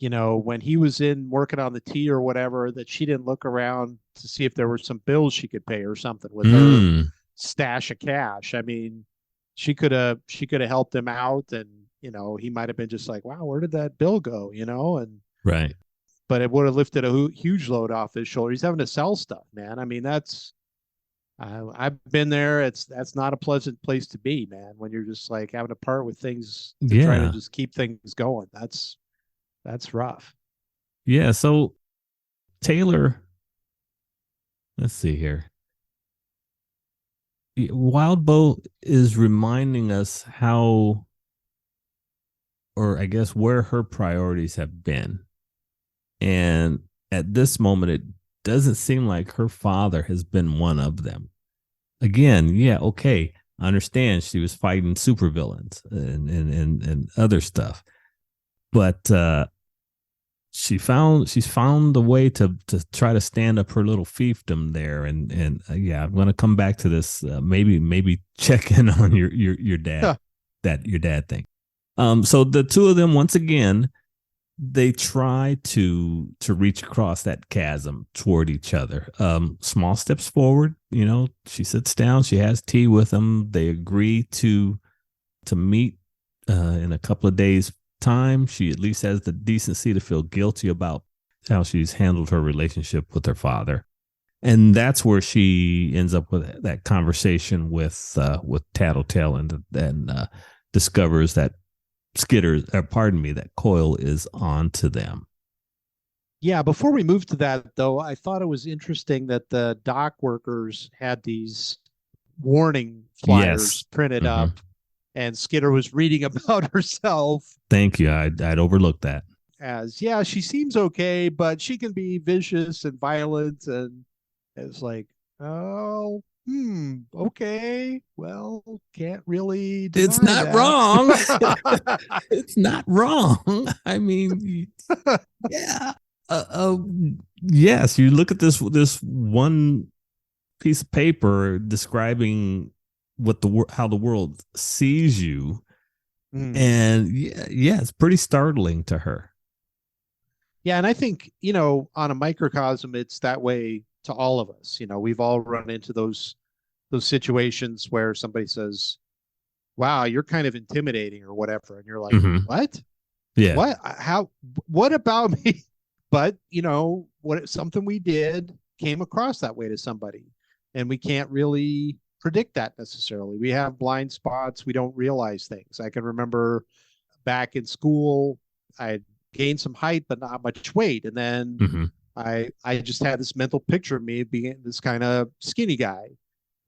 when he was in working on the tea or whatever, that she didn't look around to see if there were some bills she could pay or something with her stash of cash. I mean, she could have helped him out, and he might have been just like, wow, where did that bill go? And right. But it would have lifted a huge load off his shoulder. He's having to sell stuff, man. I mean, I've been there. That's not a pleasant place to be, man. When you're just like having to part with things to try to just keep things going. That's rough. Yeah. So Taylor, let's see here. Wildbow is reminding us how, or I guess where her priorities have been. And at this moment, it doesn't seem like her father has been one of them. Again, yeah, okay. I understand she was fighting supervillains and other stuff. But she's found a way to try to stand up her little fiefdom there, and yeah, I'm gonna come back to this. Maybe check in on your dad, your dad thing. So the two of them once again, they try to reach across that chasm toward each other. Small steps forward. She sits down. She has tea with them. They agree to meet in a couple of days' time. She at least has the decency to feel guilty about how she's handled her relationship with her father, and that's where she ends up with that conversation with Tattletale, and discovers that that Coil is on to them. Yeah, before we move to that, though, I thought it was interesting that the dock workers had these warning flyers printed up, and Skitter was reading about herself. Thank you. I'd overlooked that. As, yeah, she seems okay, but she can be vicious and violent, and it's like, oh, okay, well, can't really deny it's not that. Wrong. It's not wrong. I mean, yeah. Yes, you look at this one piece of paper describing how the world sees you, and yeah, it's pretty startling to her. Yeah, and I think on a microcosm, it's that way to all of us. We've all run into those situations where somebody says, "Wow, you're kind of intimidating," or whatever, and you're like, "What? Yeah, what? How? What about me?" But what? Something we did came across that way to somebody. And we can't really predict that necessarily. We have blind spots. We don't realize things. I can remember back in school, I had gained some height, but not much weight. And then Mm-hmm. I just had this mental picture of me being this kind of skinny guy.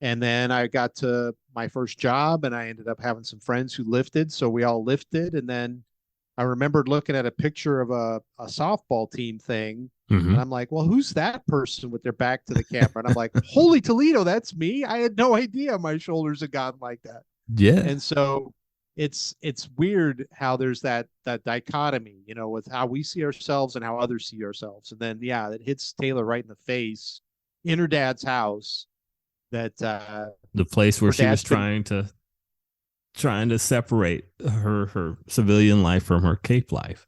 And then I got to my first job and I ended up having some friends who lifted. So we all lifted. And then I remembered looking at a picture of a softball team thing. Mm-hmm. And I'm like, well, who's that person with their back to the camera? And I'm like, holy Toledo, that's me. I had no idea my shoulders had gotten like that. Yeah. And so it's weird how there's that dichotomy, with how we see ourselves and how others see ourselves. And then it hits Taylor right in the face in her dad's house that The place where her she was dad's been trying to separate her civilian life from her cape life.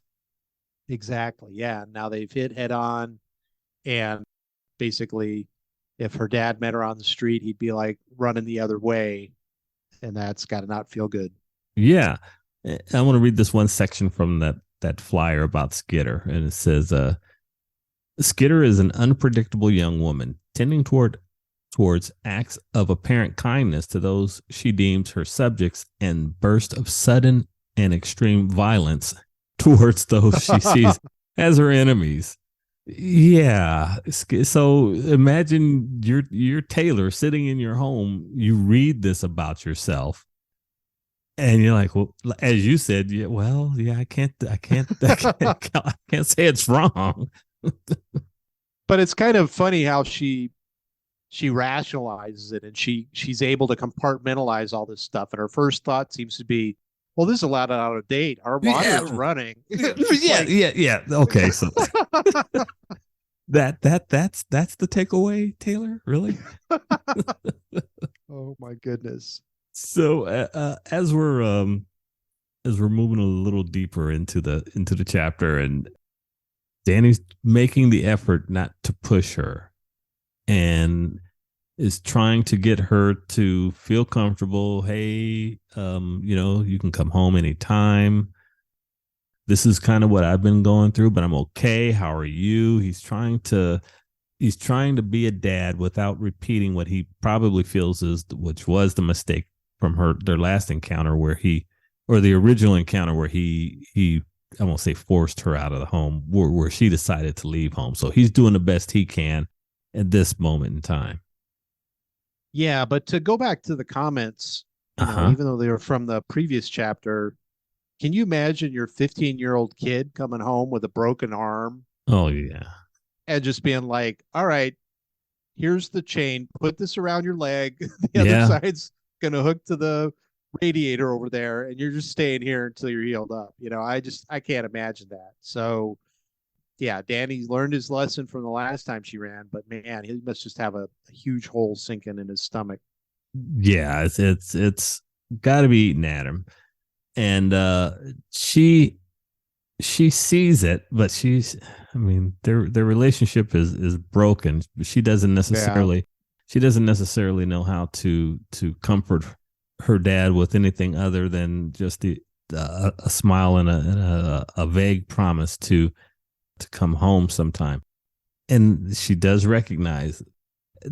exactly. Yeah. Now they've hit head on. And basically, if her dad met her on the street, he'd be like running the other way. And that's got to not feel good. Yeah. I want to read this one section from that flyer about Skitter. And it says, Skitter is an unpredictable young woman tending towards acts of apparent kindness to those she deems her subjects and bursts of sudden and extreme violence towards those she sees as her enemies. Yeah. So imagine you're Taylor sitting in your home. You read this about yourself, and you're like, well, as you said, yeah, well, yeah, I can't I can't say it's wrong. But it's kind of funny how she rationalizes it, and she's able to compartmentalize all this stuff. And her first thought seems to be, well, this is a lot out of date. Our water is running. Yeah. Okay, so that's the takeaway, Taylor. Really? Oh my goodness. So as we're moving a little deeper into the chapter, and Danny's making the effort not to push her, and is trying to get her to feel comfortable. Hey, you can come home anytime. This is kind of what I've been going through, but I'm okay. How are you? He's trying to be a dad without repeating what he probably feels which was the mistake from their last encounter, or the original encounter where he I won't say forced her out of the home, where she decided to leave home. So he's doing the best he can at this moment in time. Yeah, but to go back to the comments, even though they were from the previous chapter, can you imagine your 15-year-old kid coming home with a broken arm? Oh yeah. And just being like, all right, here's the chain, put this around your leg. The other side's gonna hook to the radiator over there, and you're just staying here until you're healed up. I can't imagine that. So yeah, Danny learned his lesson from the last time she ran, but man, he must just have a huge hole sinking in his stomach. Yeah, it's got to be eating at him, and she sees it, but their relationship is broken. She doesn't necessarily know how to comfort her dad with anything other than just a smile and a vague promise to come home sometime. And she does recognize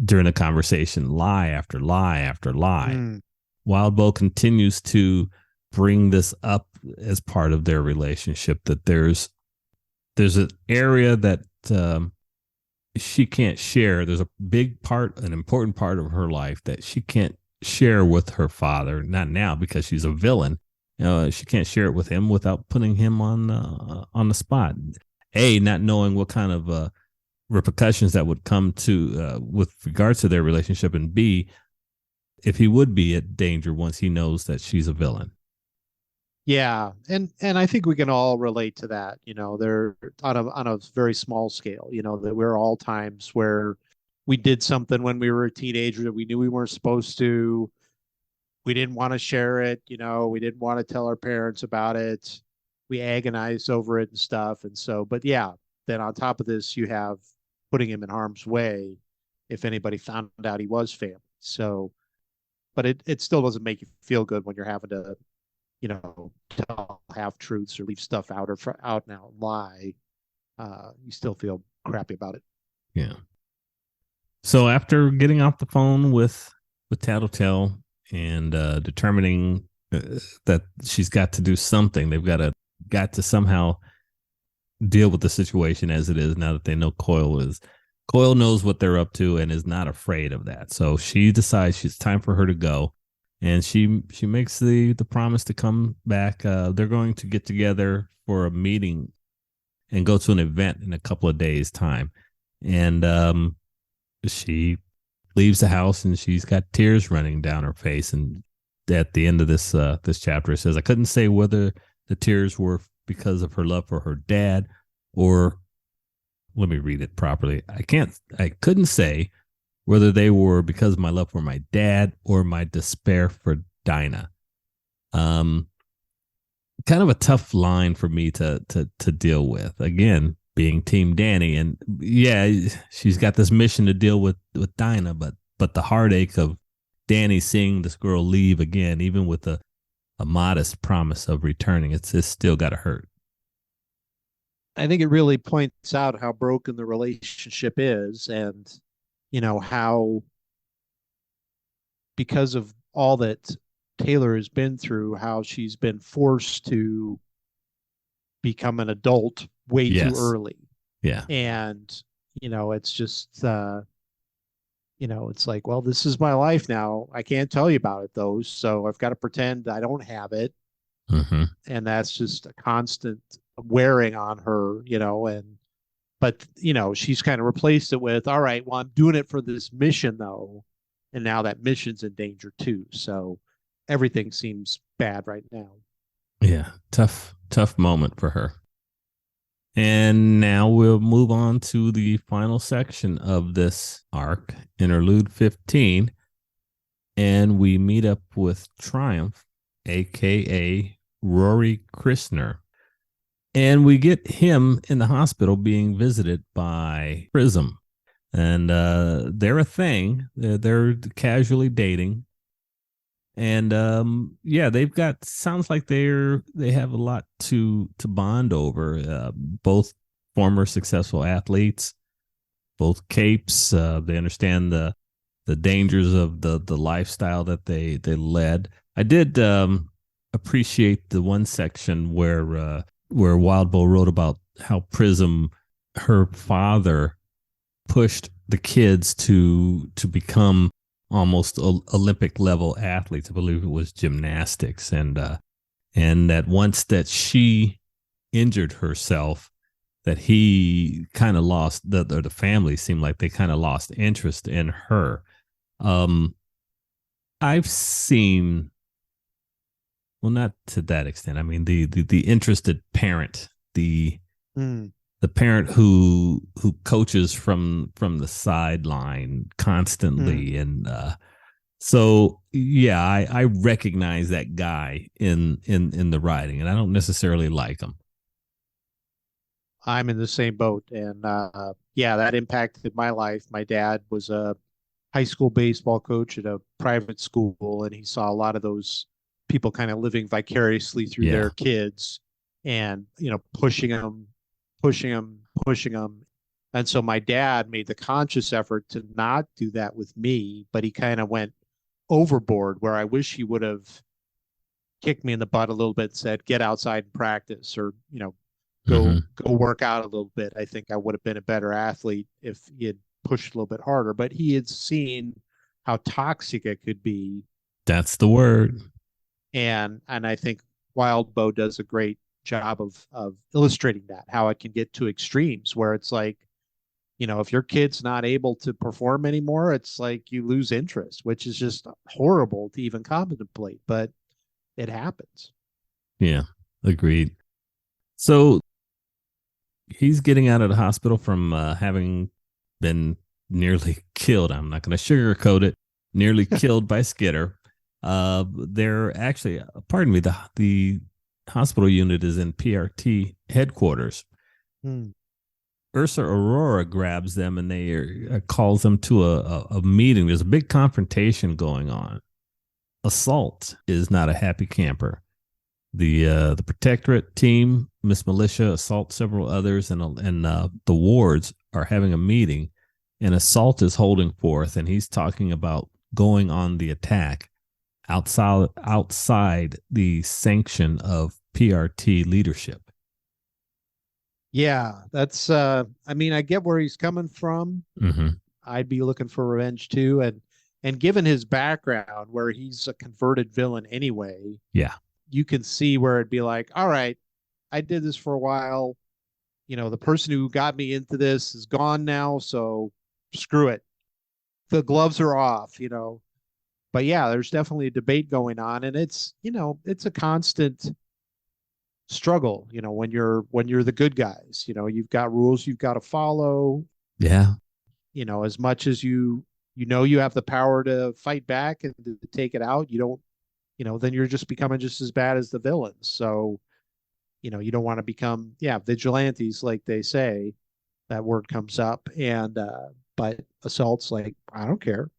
during the conversation lie after lie after lie. Wildbow continues to bring this up as part of their relationship, that there's an area that she can't share. There's an important part of her life that she can't share with her father. Not now, because she's a villain. She can't share it with him without putting him on the spot. Not knowing what kind of repercussions that would come to with regards to their relationship, and B, if he would be at danger once he knows that she's a villain. Yeah, and I think we can all relate to that. They're on a very small scale. That we're all times where we did something when we were a teenager that we knew we weren't supposed to. We didn't want to share it. We didn't want to tell our parents about it. We agonized over it and stuff. And so, but yeah, then on top of this, you have putting him in harm's way if anybody found out he was family. So, but it still doesn't make you feel good when you're having to, tell half truths or leave stuff out or out and out lie. You still feel crappy about it. Yeah. So after getting off the phone with Tattletale and determining that she's got to do something, they've got to somehow deal with the situation as it is now that they know Coil knows what they're up to and is not afraid of that. So she decides it's time for her to go, and she makes the promise to come back. They're going to get together for a meeting and go to an event in a couple of days' time, and she leaves the house and she's got tears running down her face. And at the end of this chapter, it says, "I couldn't say whether the tears were because of her love for her dad or." Let me read it properly. I couldn't say whether they were because of my love for my dad or my despair for Dinah. Kind of a tough line for me to deal with. Again, being Team Danny, and yeah, she's got this mission to deal with Dinah, but the heartache of Danny seeing this girl leave again, even with a modest promise of returning, it's still got to hurt. I think it really points out how broken the relationship is, and how, because of all that Taylor has been through, how she's been forced to become an adult way too early. Yeah. And it's just it's like, well, this is my life now. I can't tell you about it though, so I've got to pretend I don't have it. Mm-hmm. And that's just a constant wearing on her, but she's kind of replaced it with, all right, well, I'm doing it for this mission though, and now that mission's in danger too, so everything seems bad right now. Yeah, tough moment for her. And now we'll move on to the final section of this arc, Interlude 15, and we meet up with Triumph, aka Rory Christner. And we get him in the hospital being visited by Prism. And they're a thing. They're casually dating. And they've got, sounds like they have a lot to bond over. Both former successful athletes, both capes. They understand the dangers of the lifestyle that they led. I did appreciate the one section where Wildbow wrote about how Prism, her father, pushed the kids to become almost Olympic level athletes. I believe it was gymnastics, and that once that she injured herself, that he kind of lost the family seemed like they kind of lost interest in her. I've seen. Well, not to that extent. I mean, the interested parent, the parent who coaches from the sideline constantly, and so yeah, I recognize that guy in the writing, and I don't necessarily like him. I'm in the same boat, and that impacted my life. My dad was a high school baseball coach at a private school, and he saw a lot of those people kind of living vicariously through their kids, and pushing them. And so my dad made the conscious effort to not do that with me, but he kind of went overboard, where I wish he would have kicked me in the butt a little bit and said, get outside and practice, or go work out a little bit. I think I would have been a better athlete if he had pushed a little bit harder, but he had seen how toxic it could be. That's the word. And I think Wildbow does a great job of illustrating that, how it can get to extremes where it's like, if your kid's not able to perform anymore, it's like you lose interest, which is just horrible to even contemplate, but it happens. Yeah, agreed. So he's getting out of the hospital from having been nearly killed. I'm not going to sugarcoat it. Nearly killed by Skitter. They're actually, pardon me, the hospital unit is in PRT headquarters. Ursa Aurora grabs them and they calls them to a meeting. There's a big confrontation going on. Assault is not a happy camper. The Protectorate team, Miss Militia, Assault, several others, and the wards are having a meeting, and Assault is holding forth, and he's talking about going on the attack outside the sanction of PRT leadership. Yeah, that's I mean, I get where he's coming from. Mm-hmm. I'd be looking for revenge too, and given his background where he's a converted villain anyway, Yeah. you can see where it'd be like, all right, I did this for a while. You know, the person who got me into this is gone now, so screw it. The gloves are off, you know. But yeah, there's definitely a debate going on, and it's, you know, it's a constant struggle, you know, when you're the good guys. You know, you've got rules you've got to follow. Yeah. You know, as much as you know you have the power to fight back and to take it out, you don't, you know, then you're just becoming just as bad as the villains. So, you know, you don't want to become, yeah, vigilantes, like they say. That word comes up. And but Assault's like, I don't care.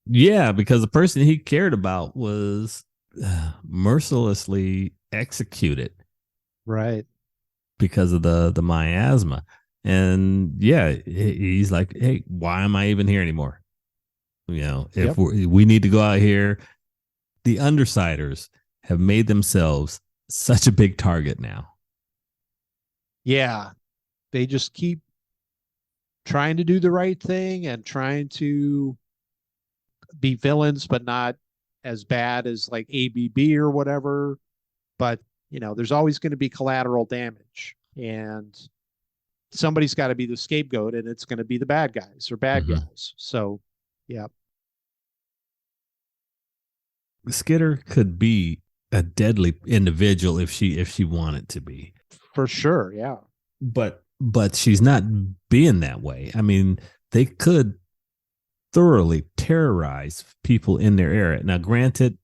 Yeah, because the person he cared about was mercilessly executed Right. because of the miasma. And yeah, he's like, hey, why am I even here anymore? You know, if Yep. we need to go out here, the Undersiders have made themselves such a big target now. Yeah. They just keep trying to do the right thing and trying to be villains, but not as bad as like ABB or whatever. But, you know, there's always going to be collateral damage. And somebody's got to be the scapegoat, and it's going to be the bad guys or bad Mm-hmm. gals. So, yeah. Skitter could be a deadly individual if she wanted to be. For sure. Yeah. But she's not being that way. I mean, they could thoroughly terrorize people in their area. Now, granted,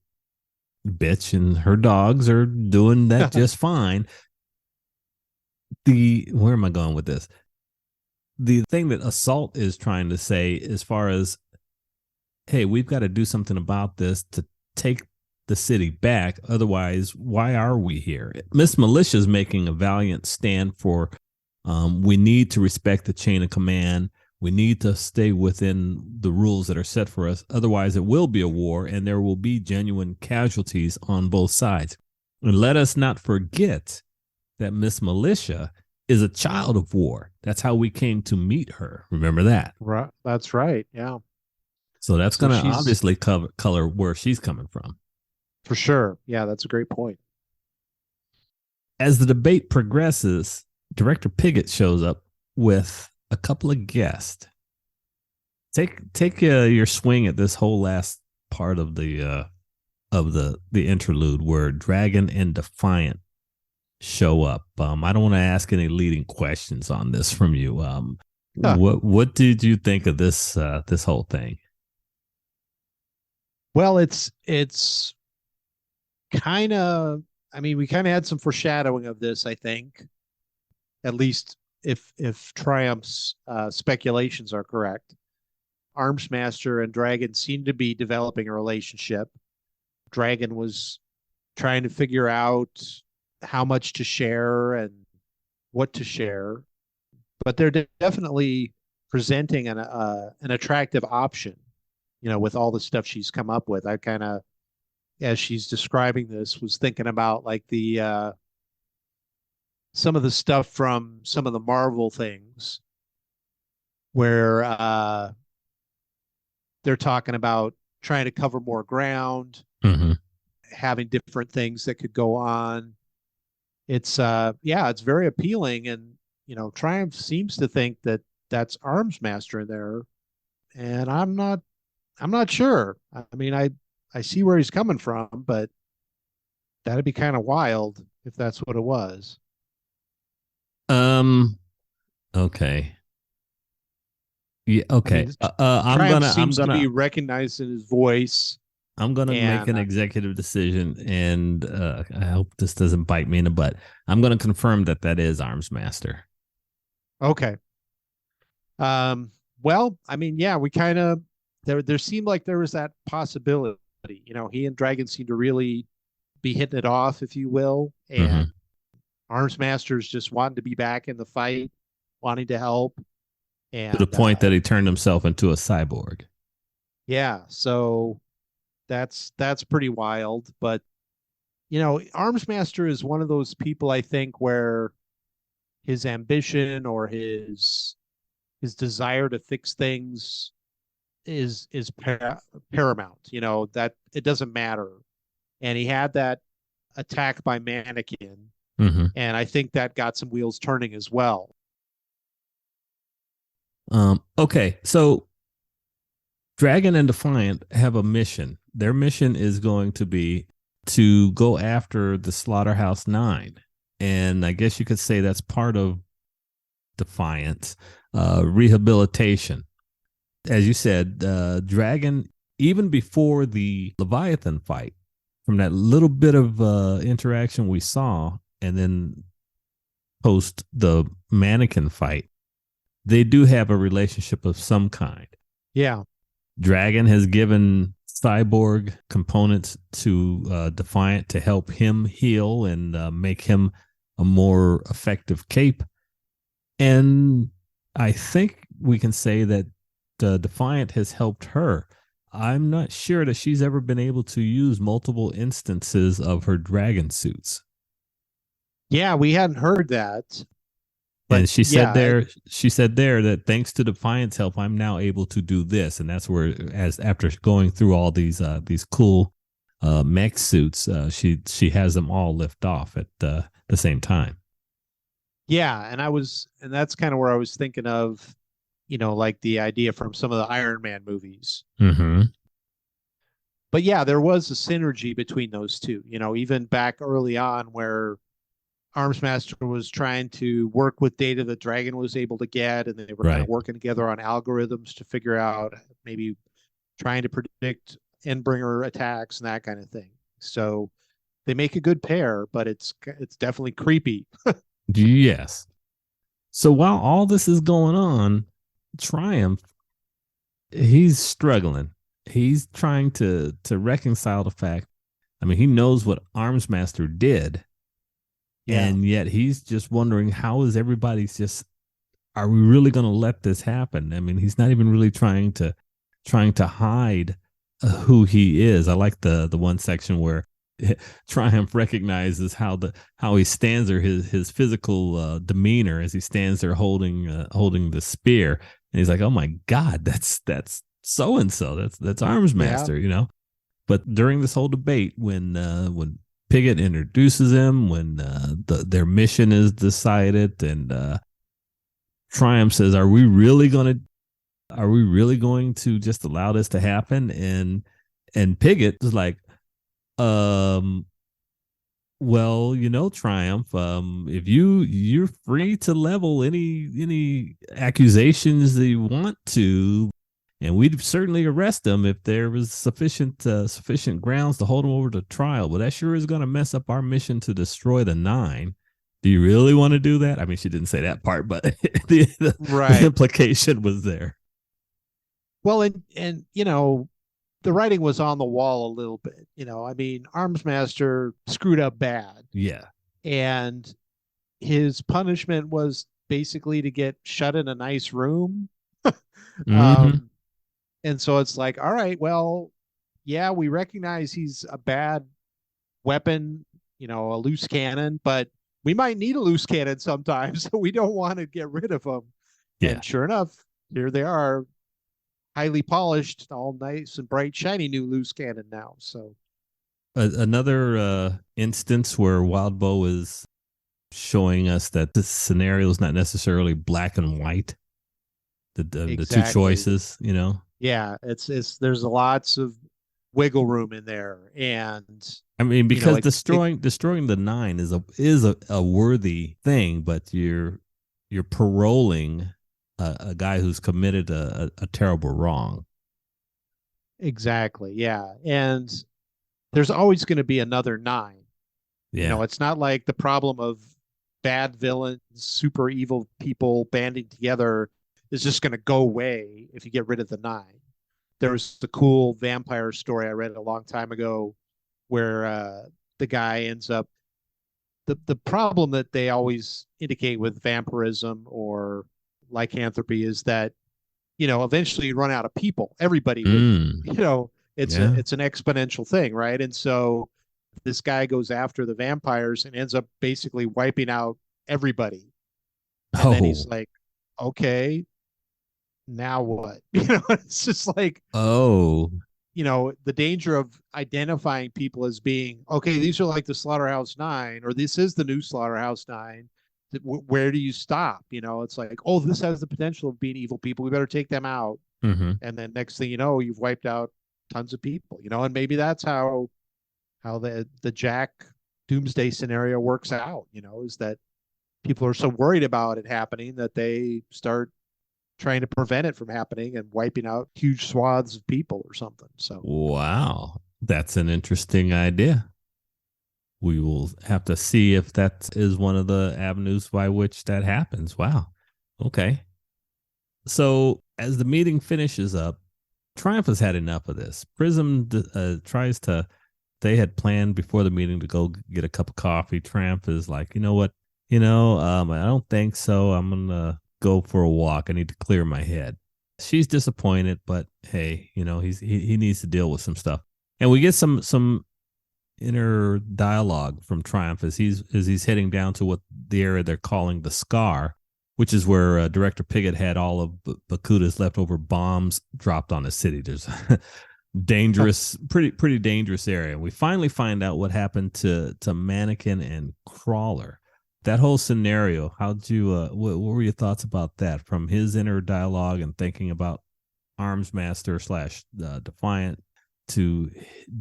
Bitch and her dogs are doing that just fine. Where am I going with this? The thing that Assault is trying to say, as far as, hey, we've got to do something about this to take the city back. Otherwise, why are we here? Miss Militia is making a valiant stand for we need to respect the chain of command. We need to stay within the rules that are set for us. Otherwise, it will be a war and there will be genuine casualties on both sides. And let us not forget that Miss Militia is a child of war. That's how we came to meet her. Remember that? Right. That's right. Yeah. So that's So going to she's obviously color where she's coming from. for sure. Yeah. That's a great point. As the debate progresses, Director Piggott shows up with a couple of guests. Take your swing at this whole last part of the interlude where Dragon and Defiant show up. I don't want to ask any leading questions on this from you. What did you think of this whole thing? Well, it's kind of, I mean, we kind of had some foreshadowing of this, I think, at least if Triumph's speculations are correct. Armsmaster and Dragon seem to be developing a relationship. Dragon was trying to figure out how much to share and what to share, but they're definitely presenting an attractive option, you know, with all the stuff she's come up with. I kind of, as she's describing this, was thinking about like the some of the stuff from some of the Marvel things where they're talking about trying to cover more ground, Mm-hmm. having different things that could go on. It's yeah, it's very appealing, and you know, Triumph seems to think that that's Armsmaster in there, and I'm not sure. I mean, I see where he's coming from, but that'd be kind of wild if that's what it was. Okay. Yeah. I mean, Okay. Triumph seems to be recognized in his voice, I'm gonna make and an executive decision, and I hope this doesn't bite me in the butt. I'm gonna confirm that is Armsmaster. okay. Well, I mean, yeah, we kind of there seemed like there was that possibility. You know, he and Dragon seem to really be hitting it off, if you will, Mm-hmm. and Armsmaster's just wanting to be back in the fight, wanting to help. To the And point that he turned himself into a cyborg. yeah, so that's pretty wild. But Armsmaster is one of those people, I think, where his ambition or his desire to fix things is paramount. That it doesn't matter. And he had that attack by mannequin, Mm-hmm. and I think that got some wheels turning as well. Okay, so Dragon and Defiant have a mission. Their mission is going to be to go after the Slaughterhouse Nine. And I guess you could say that's part of Defiance, rehabilitation. As you said, Dragon, even before the Leviathan fight, from that little bit of interaction we saw, and then post the mannequin fight, they do have a relationship of some kind. Yeah. Dragon has given cyborg components to Defiant to help him heal and make him a more effective cape. And I think we can say that Defiant has helped her. I'm not sure that she's ever been able to use multiple instances of her dragon suits. Yeah, we hadn't heard that. And she said there that thanks to Defiant's help, I'm now able to do this. And that's where, as after going through all these cool mech suits, she has them all lift off at the same time. Yeah, and that's kind of where I was thinking of, like the idea from some of the Iron Man movies. Mm-hmm. But yeah, there was a synergy between those two. Even back early on, where Armsmaster was trying to work with data that Dragon was able to get, and they were kind of working together on algorithms to figure out, maybe trying to predict Endbringer attacks and that kind of thing. So they make a good pair, but it's definitely creepy. Yes. So while all this is going on, Triumph, he's struggling. He's trying to reconcile the fact. I mean, he knows what Armsmaster did. Yeah. And yet he's just wondering, how is everybody's just, are we really going to let this happen? I mean, he's not even really trying to hide who he is. I like the one section where Triumph recognizes how he stands there, his physical demeanor as he stands there holding the spear, and he's like, oh my God, that's so and so, that's Armsmaster, Yeah. But during this whole debate, when Pigott introduces him, when their mission is decided, and Triumph says, "Are we really going to just allow this to happen?" And Pigott is like, well, Triumph, if you're free to level any accusations that you want to, and we'd certainly arrest them if there was sufficient grounds to hold them over to trial. But that sure is going to mess up our mission to destroy the Nine. Do you really want to do that? I mean, she didn't say that part, but the implication was there. Well, and the writing was on the wall a little bit. I mean, Armsmaster screwed up bad. Yeah. And his punishment was basically to get shut in a nice room. Mm-hmm. And so it's like, all right, well, yeah, we recognize he's a bad weapon, a loose cannon, but we might need a loose cannon sometimes. So we don't want to get rid of him. Yeah. And sure enough, here they are, highly polished, all nice and bright, shiny new loose cannon now. So another instance where Wildbow is showing us that this scenario is not necessarily black and white. The two choices, Yeah, it's there's lots of wiggle room in there, and I mean, because destroying the Nine is a worthy thing, but you're paroling a guy who's committed a terrible wrong. Exactly. Yeah, and there's always going to be another Nine. Yeah. It's not like the problem of bad villains, super evil people banding together is just going to go away if you get rid of the Nine. There was the cool vampire story I read a long time ago where the guy ends up, the problem that they always indicate with vampirism or lycanthropy is that, eventually you run out of people. Everybody would, Yeah. it's an exponential thing, right? And so this guy goes after the vampires and ends up basically wiping out everybody. And then he's Oh. like, okay, now what? It's just like, Oh. the danger of identifying people as being, okay, these are like the Slaughterhouse Nine, or this is the new Slaughterhouse Nine. Where do you stop? It's like, oh, this has the potential of being evil people. We better take them out. Mm-hmm. And then next thing you know, you've wiped out tons of people, and maybe that's how the Jack doomsday scenario works out, is that people are so worried about it happening that they start trying to prevent it from happening and wiping out huge swaths of people or something. So, Wow. That's an interesting idea. We will have to see if that is one of the avenues by which that happens. Wow. Okay. So as the meeting finishes up, Triumph has had enough of this. Prism tries to, they had planned before the meeting to go get a cup of coffee. Triumph is like, you know what? I don't think so. I'm going to go for a walk. I need to clear my head. She's disappointed, but hey, he needs to deal with some stuff. And we get some inner dialogue from Triumph as he's heading down to what the area they're calling the Scar, which is where Director Piggott had all of Bakuta's leftover bombs dropped on the city. There's a dangerous, pretty dangerous area. We finally find out what happened to Mannequin and Crawler. That whole scenario, how'd you what were your thoughts about that from his inner dialogue and thinking about Arms Master / Defiant to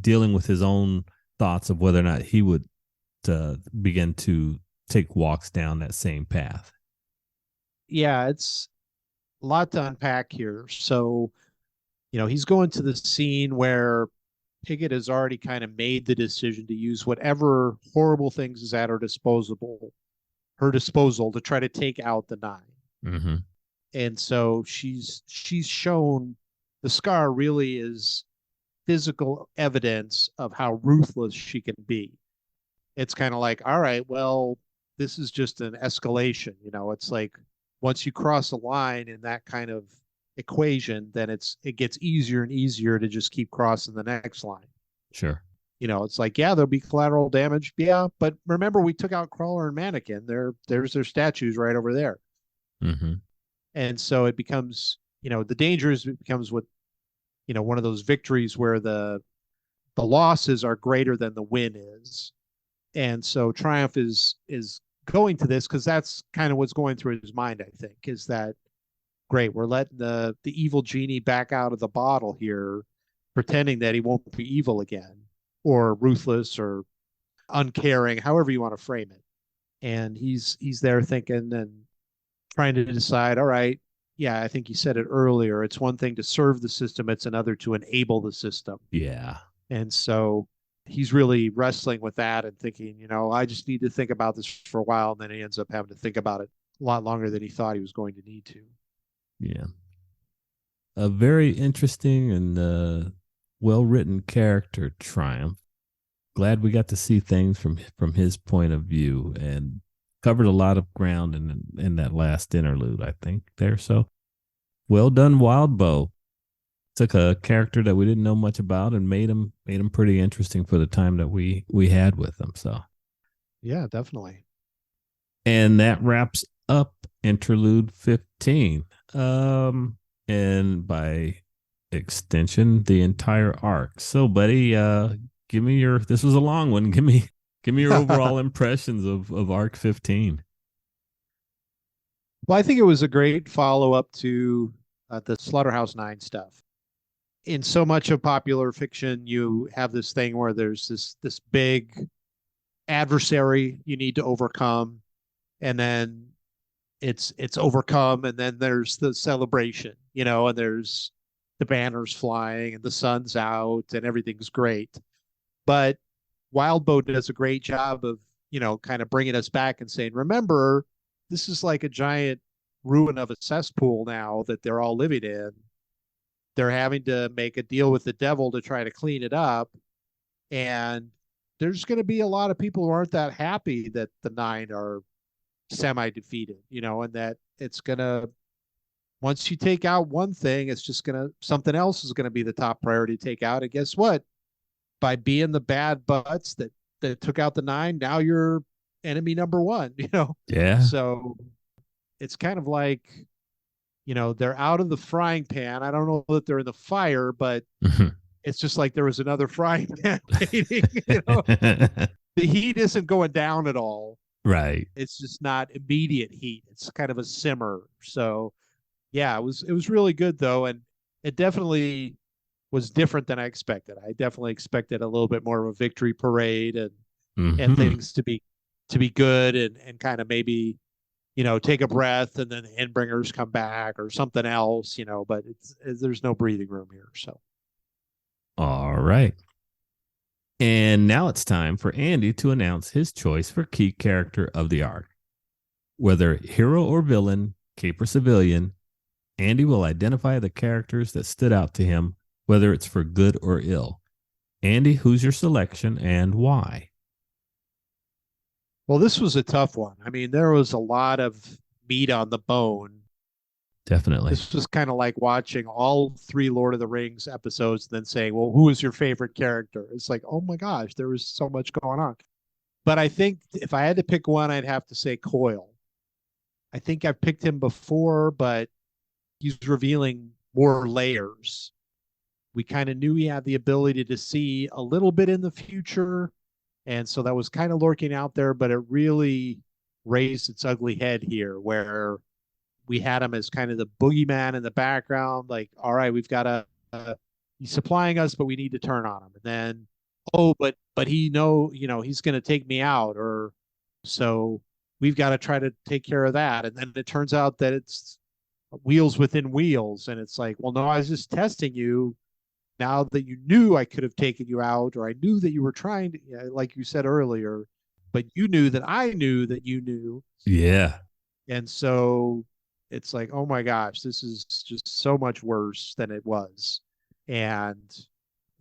dealing with his own thoughts of whether or not he would begin to take walks down that same path? yeah, it's a lot to unpack here. So, he's going to the scene where Piggott has already kind of made the decision to use whatever horrible things is at her disposal to try to take out the Nine. Mm-hmm. And so she's shown the Scar really is physical evidence of how ruthless she can be. It's kind of like, all right, well, this is just an escalation. It's like once you cross a line in that kind of equation, then it gets easier and easier to just keep crossing the next line. Sure. It's like, yeah, there'll be collateral damage. Yeah, but remember, we took out Crawler and Mannequin. There's their statues right over there. Mm-hmm. And so it becomes, the danger is it becomes what, one of those victories where the losses are greater than the win is. And so Triumph is going to this because that's kind of what's going through his mind, I think, is that great, we're letting the evil genie back out of the bottle here, pretending that he won't be evil again, or ruthless, or uncaring, however you want to frame it. And he's there thinking and trying to decide, all right, yeah, I think you said it earlier. It's one thing to serve the system, it's another to enable the system. Yeah. And so he's really wrestling with that and thinking, I just need to think about this for a while. And then he ends up having to think about it a lot longer than he thought he was going to need to. Yeah. A very interesting and well-written character, Triumph. Glad we got to see things from his point of view and covered a lot of ground in that last interlude, I think, there. So well done, Wildbow. Took a character that we didn't know much about and made him pretty interesting for the time that we had with him. So yeah, definitely. And that wraps up interlude 15. And by extension, the entire arc. So, buddy, give me this was a long one. Give me your overall impressions of arc 15. Well, I think it was a great follow-up to the Slaughterhouse 9 stuff. In so much of popular fiction, you have this thing where there's this big adversary you need to overcome, and then it's overcome, and then there's the celebration, and there's the banners flying and the sun's out and everything's great. But Wildbow does a great job of, kind of bringing us back and saying, remember, this is like a giant ruin of a cesspool now that they're all living in. They're having to make a deal with the devil to try to clean it up. And there's going to be a lot of people who aren't that happy that the Nine are semi-defeated, and that it's going to once you take out one thing, it's just something else is gonna be the top priority to take out. And guess what? By being the bad butts that took out the 9, now you're enemy number 1, Yeah. So it's kind of like, they're out of the frying pan. I don't know that they're in the fire, but it's just like there was another frying pan waiting. The heat isn't going down at all. Right. It's just not immediate heat. It's kind of a simmer. So yeah, it was really good though, and it definitely was different than I expected. I definitely expected a little bit more of a victory parade and things to be good and kind of maybe take a breath and then the Endbringers come back or something else, but there's no breathing room here. So all right. And now it's time for Andy to announce his choice for key character of the arc. Whether hero or villain, cape or civilian, Andy will identify the characters that stood out to him, whether it's for good or ill. Andy, who's your selection and why? Well, this was a tough one. I mean, there was a lot of meat on the bone. Definitely. This was kind of like watching all 3 Lord of the Rings episodes and then saying, well, who is your favorite character? It's like, oh my gosh, there was so much going on. But I think if I had to pick one, I'd have to say Coil. I think I've picked him before, but he's revealing more layers. We kind of knew he had the ability to see a little bit in the future. And so that was kind of lurking out there, but it really raised its ugly head here where we had him as kind of the boogeyman in the background. Like, all right, we've got he's supplying us, but we need to turn on him. And then, oh, but he's going to take me out. Or so we've got to try to take care of that. And then it turns out that it's wheels within wheels. And it's like, well, no, I was just testing you. Now that you knew I could have taken you out, or I knew that you were trying to, like you said earlier, but you knew that I knew that you knew. Yeah. And so it's like, oh my gosh, this is just so much worse than it was. And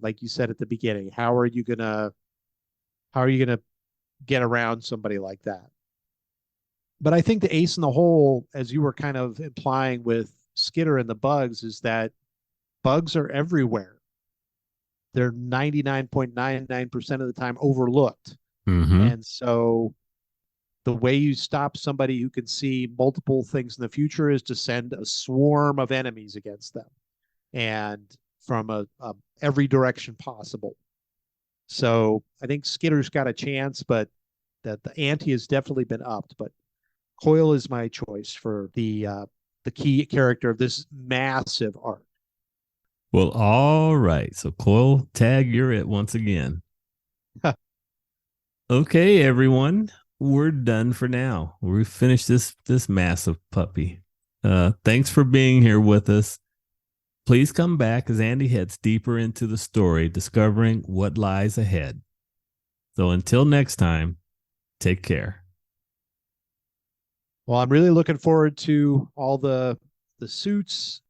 like you said at the beginning, how are you gonna get around somebody like that? But I think the ace in the hole, as you were kind of implying with Skitter and the bugs, is that bugs are everywhere. They're 99.99% of the time overlooked. And so the way you stop somebody who can see multiple things in the future is to send a swarm of enemies against them, and from every direction possible. So I think Skitter's got a chance, but that the ante has definitely been upped. But Coil is my choice for the key character of this massive arc. Well, all right. So Coil, tag, you're it once again. Okay, everyone. We're done for now. We finished this massive puppy. Thanks for being here with us. Please come back as Andy heads deeper into the story, discovering what lies ahead. So until next time, take care. Well, I'm really looking forward to all the suits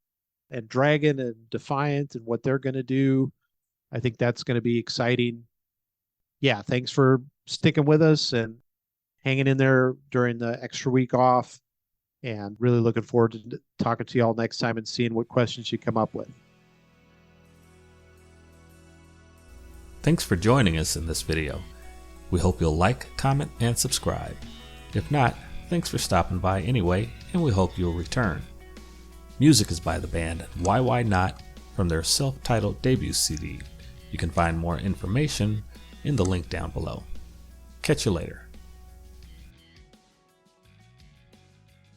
and Dragon and Defiant and what they're going to do. I think that's going to be exciting. Yeah, thanks for sticking with us and hanging in there during the extra week off, and really looking forward to talking to y'all next time and seeing what questions you come up with. Thanks for joining us in this video. We hope you'll like, comment, and subscribe. If not, thanks for stopping by anyway, and we hope you'll return. Music is by the band YYNOT from their self-titled debut CD. You can find more information in the link down below. Catch you later.